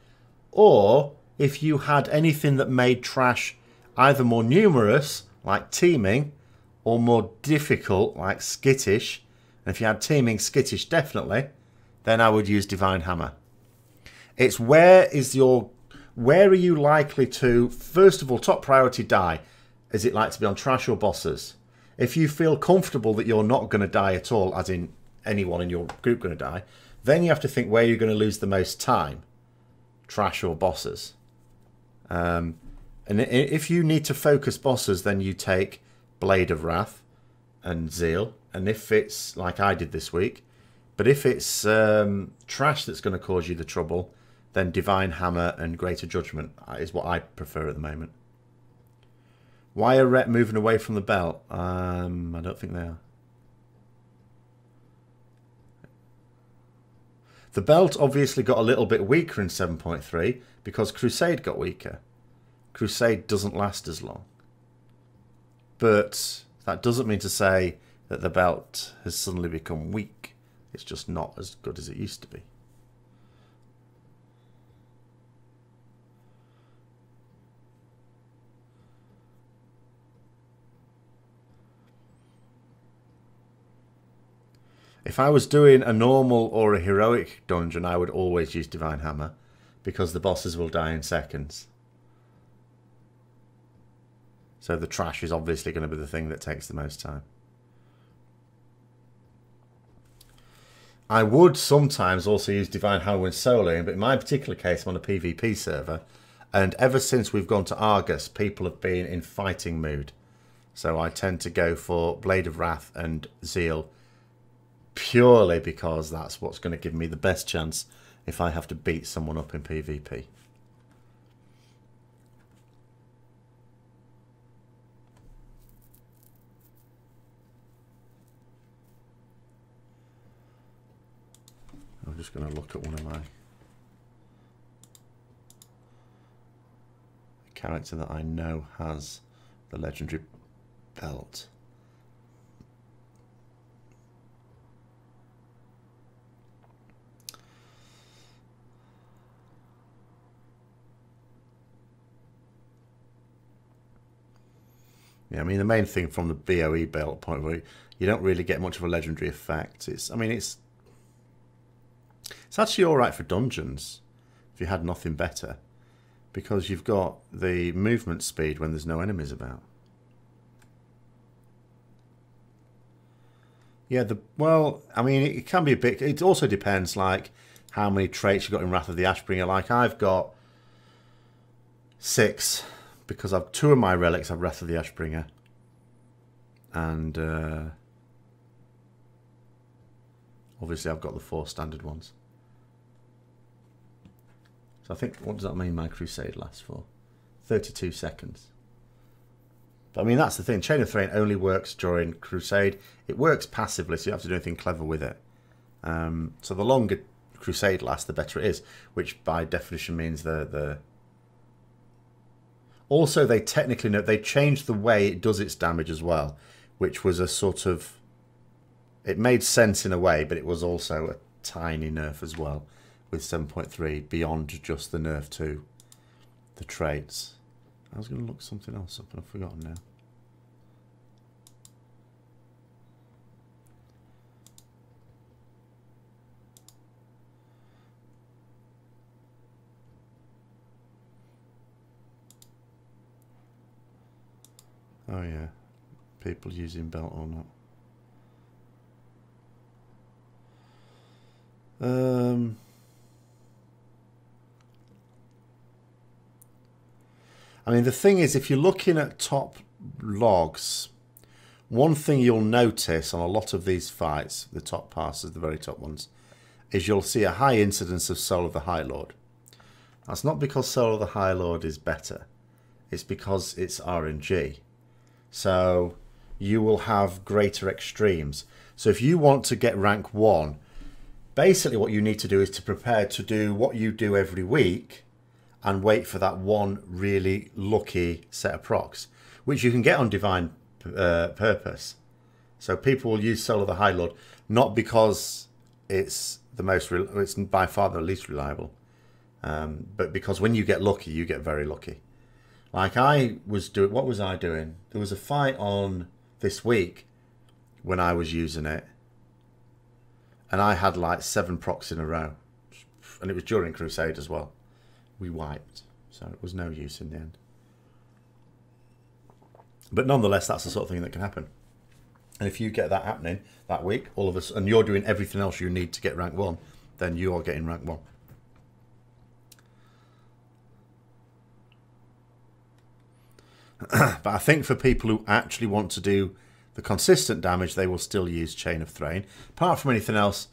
or if you had anything that made trash either more numerous, like teaming, or more difficult, like skittish, and if you had teaming skittish definitely, then I would use Divine Hammer. It's where are you likely to, first of all, top priority die? Is it like to be on trash or bosses? If you feel comfortable that you're not going to die at all, as in anyone in your group going to die, then you have to think where you're going to lose the most time. Trash or bosses. And if you need to focus bosses, then you take Blade of Wrath and Zeal. And if it's, like I did this week, but if it's trash that's going to cause you the trouble, then Divine Hammer and Greater Judgment is what I prefer at the moment. Why are Ret moving away from the belt? I don't think they are. The belt obviously got a little bit weaker in 7.3 because Crusade got weaker. Crusade doesn't last as long. But that doesn't mean to say that the belt has suddenly become weak. It's just not as good as it used to be. If I was doing a normal or a heroic dungeon, I would always use Divine Hammer because the bosses will die in seconds. So the trash is obviously going to be the thing that takes the most time. I would sometimes also use Divine Hammer when soloing, but in my particular case, I'm on a PvP server. And ever since we've gone to Argus, people have been in fighting mood. So I tend to go for Blade of Wrath and Zeal purely because that's what's going to give me the best chance if I have to beat someone up in PvP. I'm just going to look at one of my character that I know has the legendary belt. Yeah, I mean, the main thing from the BOE belt point of view, you don't really get much of a legendary effect. It's actually all right for dungeons if you had nothing better, because you've got the movement speed when there's no enemies about. Yeah, well, I mean, it can be a bit. It also depends, like how many traits you've got in Wrath of the Ashbringer. Like I've got 6. Because I've 2 of my relics have Wrath of the Ashbringer, and obviously I've got the 4 standard ones. So I think, what does that mean my Crusade lasts for? 32 seconds. But I mean, that's the thing. Chain of Thrain only works during Crusade. It works passively, so you have to do anything clever with it. So the longer Crusade lasts, the better it is, which by definition means the also, they technically know they changed the way it does its damage as well, which was a sort of, it made sense in a way, but it was also a tiny nerf as well with 7.3 beyond just the nerf to the traits. I was going to look something else up and I've forgotten now. Oh yeah, people using belt or not. I mean, the thing is, if you're looking at top logs, one thing you'll notice on a lot of these fights, the top passes, the very top ones, is you'll see a high incidence of Soul of the High Lord. That's not because Soul of the High Lord is better. It's because it's RNG. So you will have greater extremes. So if you want to get rank 1, basically what you need to do is to prepare to do what you do every week and wait for that one really lucky set of procs, which you can get on Divine Purpose. So people will use Soul of the High Lord, not because it's it's by far the least reliable, but because when you get lucky, you get very lucky. Like I was doing, what was I doing? There was a fight on this week when I was using it, and I had like 7 procs in a row, and it was during Crusade as well. We wiped, so it was no use in the end. But nonetheless, that's the sort of thing that can happen. And if you get that happening that week, all of us, and you're doing everything else you need to get rank 1, then you are getting rank 1. But I think for people who actually want to do the consistent damage, they will still use Chain of Thrain. Apart from anything else,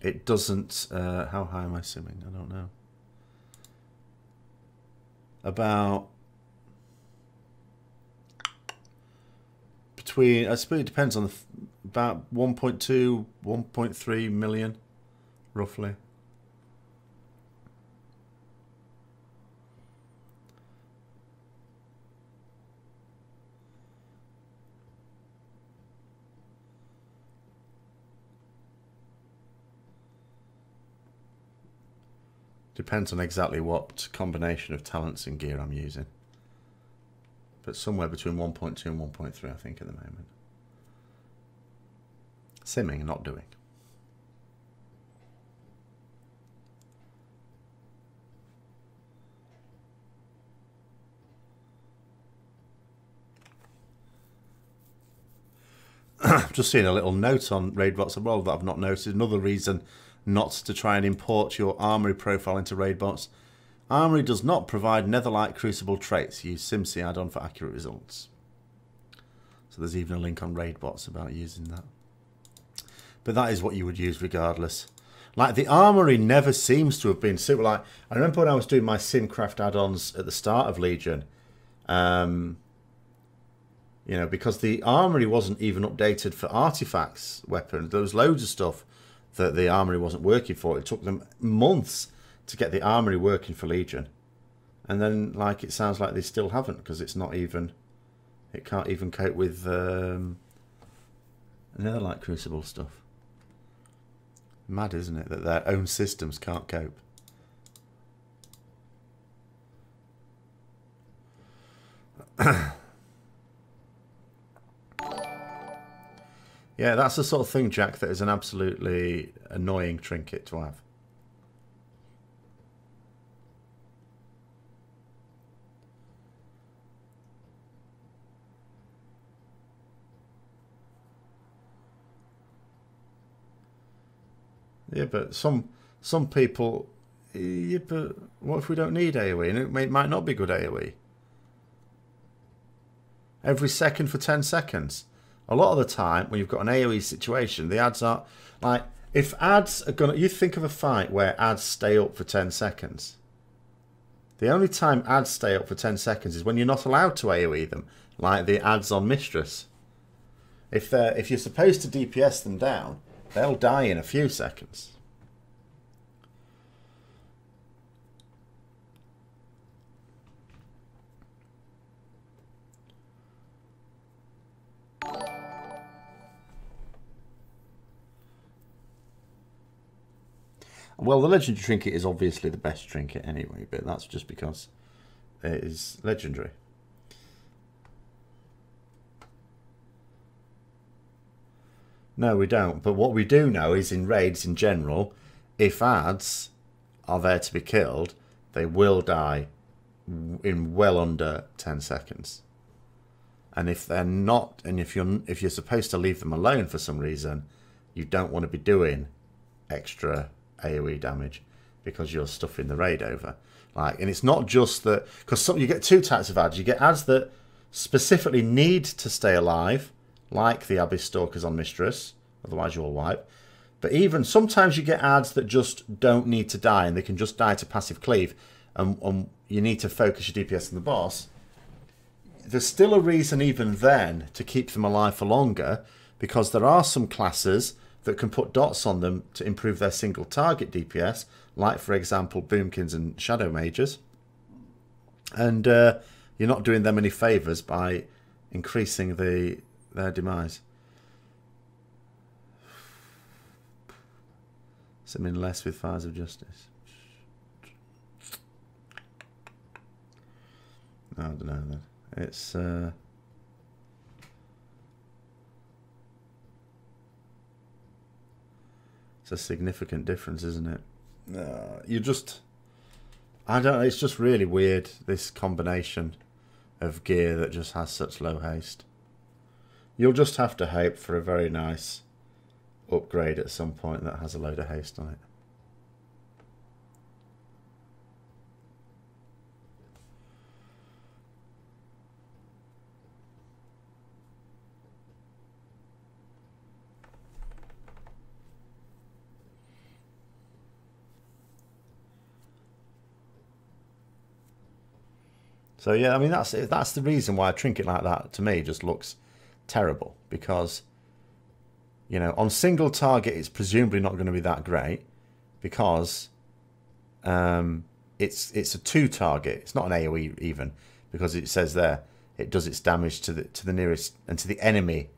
it doesn't... how high am I simming? I don't know. About... between... I suppose it depends on the... about 1.2, 1.3 million, roughly. Depends on exactly what combination of talents and gear I'm using. But somewhere between 1.2 and 1.3, I think, at the moment. Simming, not doing. Just seeing a little note on Raidbots as well that I've not noticed. Another reason not to try and import your armory profile into Raidbots. Armory does not provide Netherlight Crucible traits. Use SimC add-on for accurate results. So there's even a link on Raidbots about using that. But that is what you would use regardless. Like, the armory never seems to have been super... Like, I remember when I was doing my Simcraft add-ons at the start of Legion, you know, because the armory wasn't even updated for artifacts, weapons. There was loads of stuff that the armory wasn't working for. It took them months to get the armory working for Legion. And then, like, it sounds like they still haven't, because it's not even... It can't even cope with Netherlight Crucible stuff. Mad, isn't it, that their own systems can't cope. Yeah, that's the sort of thing, Jack, that is an absolutely annoying trinket to have. Yeah, but some people... Yeah, but what if we don't need AoE? And it might not be good AoE. Every second for 10 seconds. A lot of the time, when you've got an AoE situation, the ads are... Like, if ads are going to... You think of a fight where ads stay up for 10 seconds. The only time ads stay up for 10 seconds is when you're not allowed to AoE them. Like the ads on Mistress. If you're supposed to DPS them down, they'll die in a few seconds. Well, the legendary trinket is obviously the best trinket anyway, but that's just because it is legendary. No, we don't. But what we do know is in raids in general, if ads are there to be killed, they will die in well under 10 seconds. And if they're not, and if you're supposed to leave them alone for some reason, you don't want to be doing extra AoE damage because you're stuffing the raid over. Like, and it's not just that, because you get two types of ads. You get ads that specifically need to stay alive, like the Abyss Stalkers on Mistress, otherwise you'll wipe. But even sometimes you get ads that just don't need to die, and they can just die to passive cleave, and you need to focus your DPS on the boss. There's still a reason even then to keep them alive for longer, because there are some classes that can put dots on them to improve their single target DPS, like, for example, Boomkins and Shadow Mages. And you're not doing them any favours by increasing their demise. Something less with Fires of Justice. I don't know then. It's... It's a significant difference, isn't it? You just... I don't know, it's just really weird, this combination of gear that just has such low haste. You'll just have to hope for a very nice upgrade at some point that has a load of haste on it. So yeah, I mean that's the reason why a trinket like that to me just looks terrible, because you know on single target it's presumably not going to be that great because it's a 2 target. It's not an AOE even, because it says there it does its damage to the nearest and to the enemy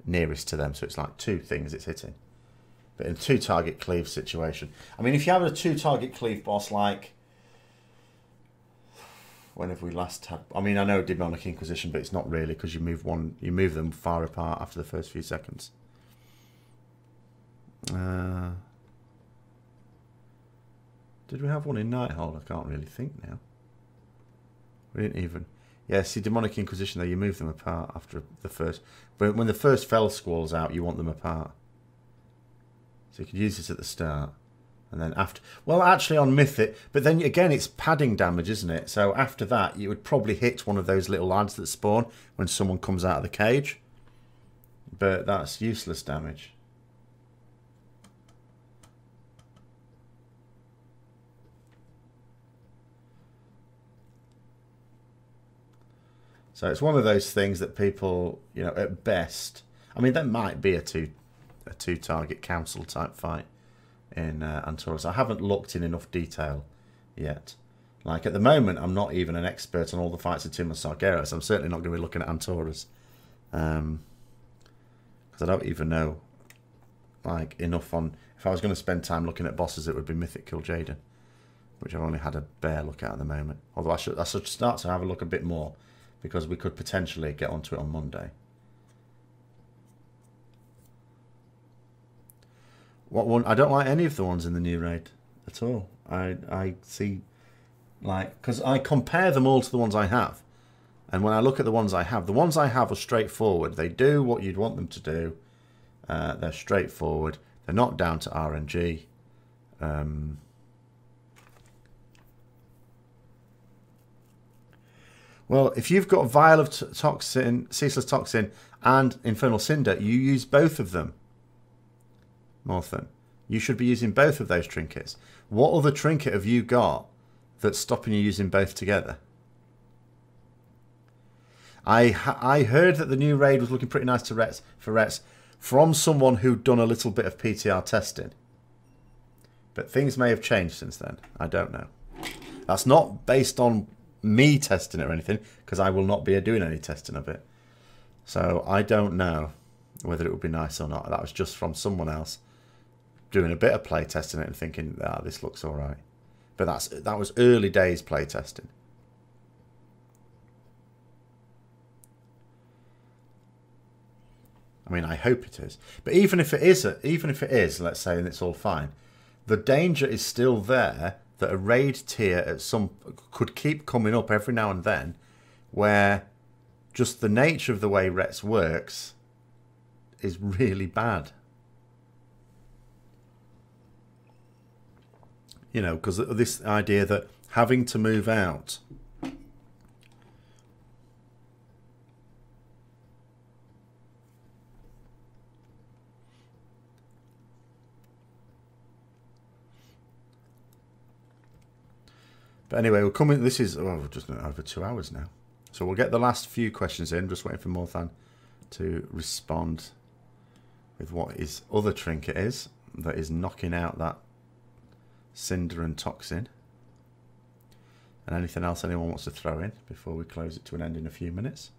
nearest to them. So it's like 2 things it's hitting. But in a 2 target cleave situation, I mean if you have a 2 target cleave boss like. When have we last had? I mean, I know Demonic Inquisition, but it's not really because you move them far apart after the first few seconds. Did we have one in Nighthold? I can't really think now. We didn't even. Yeah, see, Demonic Inquisition though, you move them apart after the first. But when the first Fell Squall's out, you want them apart. So you could use this at the start. And then after, well, actually on Mythic, but then again, it's padding damage, isn't it? So after that, you would probably hit one of those little lads that spawn when someone comes out of the cage. But that's useless damage. So it's one of those things that people, you know, at best, I mean, there might be a two target council type fight in Antorus. I haven't looked in enough detail yet. Like at the moment, I'm not even an expert on all the fights of Tim and Sargeras. I'm certainly not going to be looking at Antorus because I don't even know like enough on. If I was going to spend time looking at bosses, it would be Mythic Kil'jaeden, which I've only had a bare look at the moment. Although I should start to have a look a bit more because we could potentially get onto it on Monday. What one? I don't like any of the ones in the new raid at all. I see, like, because I compare them all to the ones I have, and when I look at the ones I have are straightforward. They do what you'd want them to do. They're straightforward. They're not down to RNG. Well, if you've got Vial of Toxin, Ceaseless Toxin, and Infernal Cinder, you use both of them. Morthen, you should be using both of those trinkets. What other trinket have you got that's stopping you using both together? I heard that the new raid was looking pretty nice to Rets from someone who'd done a little bit of PTR testing. But things may have changed since then. I don't know. That's not based on me testing it or anything, because I will not be doing any testing of it. So I don't know whether it would be nice or not. That was just from someone else doing a bit of play testing it and thinking, ah, this looks all right. But that was early days play testing. I mean, I hope it is. But even if it is, let's say, and it's all fine, the danger is still there that a raid tier could keep coming up every now and then, where just the nature of the way Rets works is really bad. You know, because this idea that having to move out. But anyway, we're coming. This is we're just over 2 hours now, so we'll get the last few questions in. Just waiting for Morthan to respond with what his other trinket is that is knocking out that Cinder and Toxin, and anything else anyone wants to throw in before we close it to an end in a few minutes.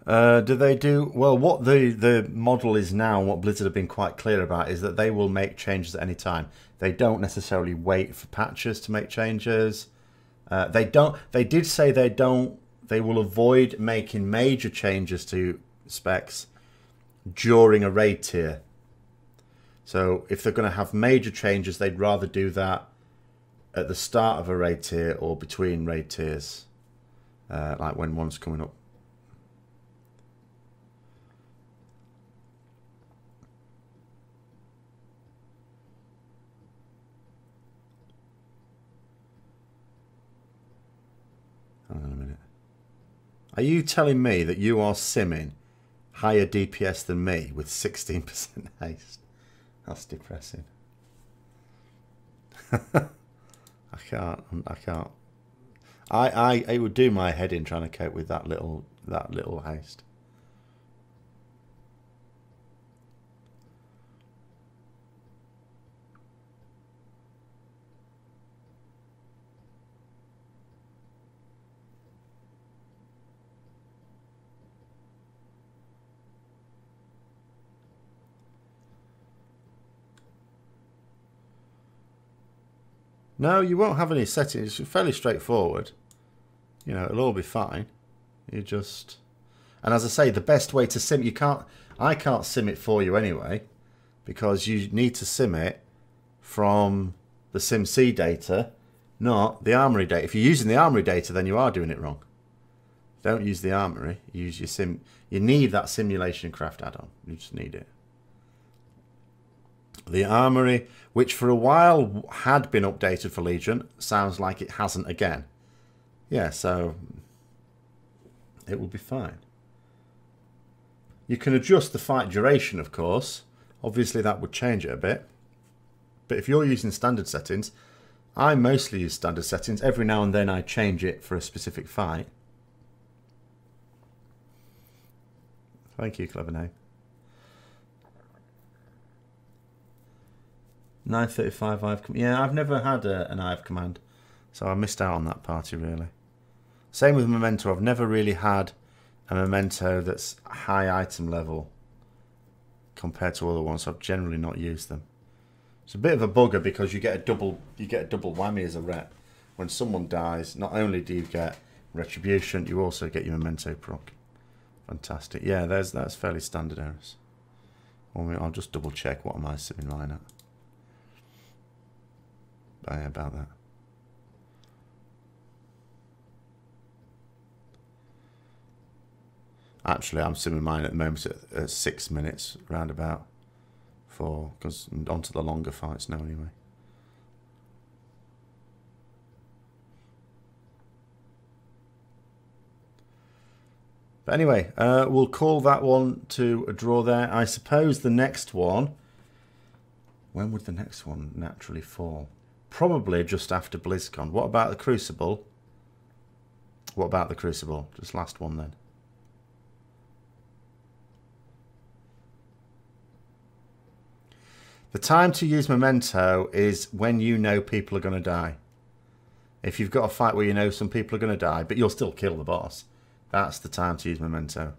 Do they do... Well, what the model is now, and what Blizzard have been quite clear about, is that they will make changes at any time. They don't necessarily wait for patches to make changes. They did say they will avoid making major changes to specs during a raid tier. So if they're going to have major changes, they'd rather do that at the start of a raid tier or between raid tiers, like when one's coming up. Hang on a minute. Are you telling me that you are simming higher DPS than me with 16% haste? That's depressing. I can't. It would do my head in trying to cope with that little haste. No, you won't have any settings. It's fairly straightforward. You know, it'll all be fine. You just... And as I say, the best way to sim... I can't sim it for you anyway, because you need to sim it from the SimC data, not the Armory data. If you're using the Armory data, then you are doing it wrong. Don't use the Armory. Use your sim... You need that Simulation Craft add-on. You just need it. The Armory, which for a while had been updated for Legion, sounds like it hasn't again. Yeah, so it will be fine. You can adjust the fight duration, of course. Obviously, that would change it a bit. But if you're using standard settings, I mostly use standard settings. Every now and then I change it for a specific fight. Thank you, Clever Name. 935 IVE command. Yeah, I've never had an IVE command, so I missed out on that party really. Same with Memento. I've never really had a Memento that's high item level compared to other ones, so I've generally not used them. It's a bit of a bugger because you get a double whammy as a rep. When someone dies, not only do you get Retribution, you also get your Memento proc. Fantastic. Yeah, that's fairly standard errors. I'll just double check what am I simming mine at. Yeah, about that. Actually, I'm simming mine at the moment at 6 minutes, roundabout, because I'm onto the longer fights now anyway. But anyway, we'll call that one to a draw there. I suppose the next one, when would the next one naturally fall? Probably just after BlizzCon. What about the Crucible? What about the Crucible? Just last one then. The time to use Memento is when you know people are going to die. If you've got a fight where you know some people are going to die, but you'll still kill the boss, that's the time to use Memento.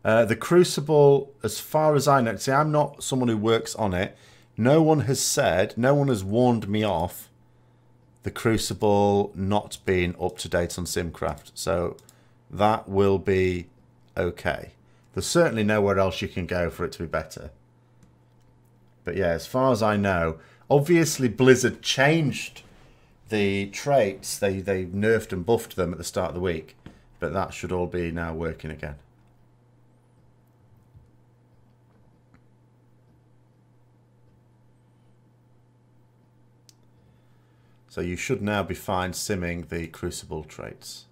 The Crucible, as far as I know, see, I'm not someone who works on it. No one has said, no one has warned me off the Crucible not being up to date on Simcraft. So that will be okay. There's certainly nowhere else you can go for it to be better. But yeah, as far as I know, obviously Blizzard changed the traits. They nerfed and buffed them at the start of the week. But that should all be now working again. So you should now be fine simming the Crucible traits.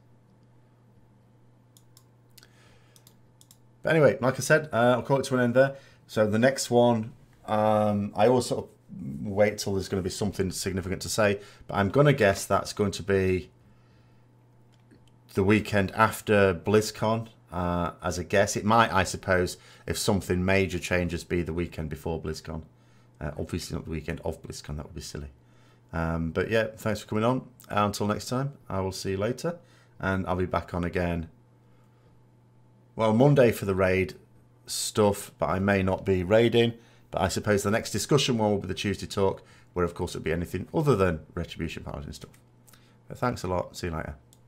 But anyway, like I said, I'll call it to an end there. So the next one, I always sort of wait till there's going to be something significant to say. But I'm going to guess that's going to be the weekend after BlizzCon, as a guess. It might, I suppose, if something major changes, be the weekend before BlizzCon. Obviously not the weekend of BlizzCon, that would be silly. But yeah, thanks for coming on. Until next time, I will see you later. And I'll be back on again Well, Monday for the raid stuff, but I may not be raiding. But I suppose the next discussion one will be the Tuesday talk, where of course it'll be anything other than Retribution Paladin stuff. But thanks a lot. See you later.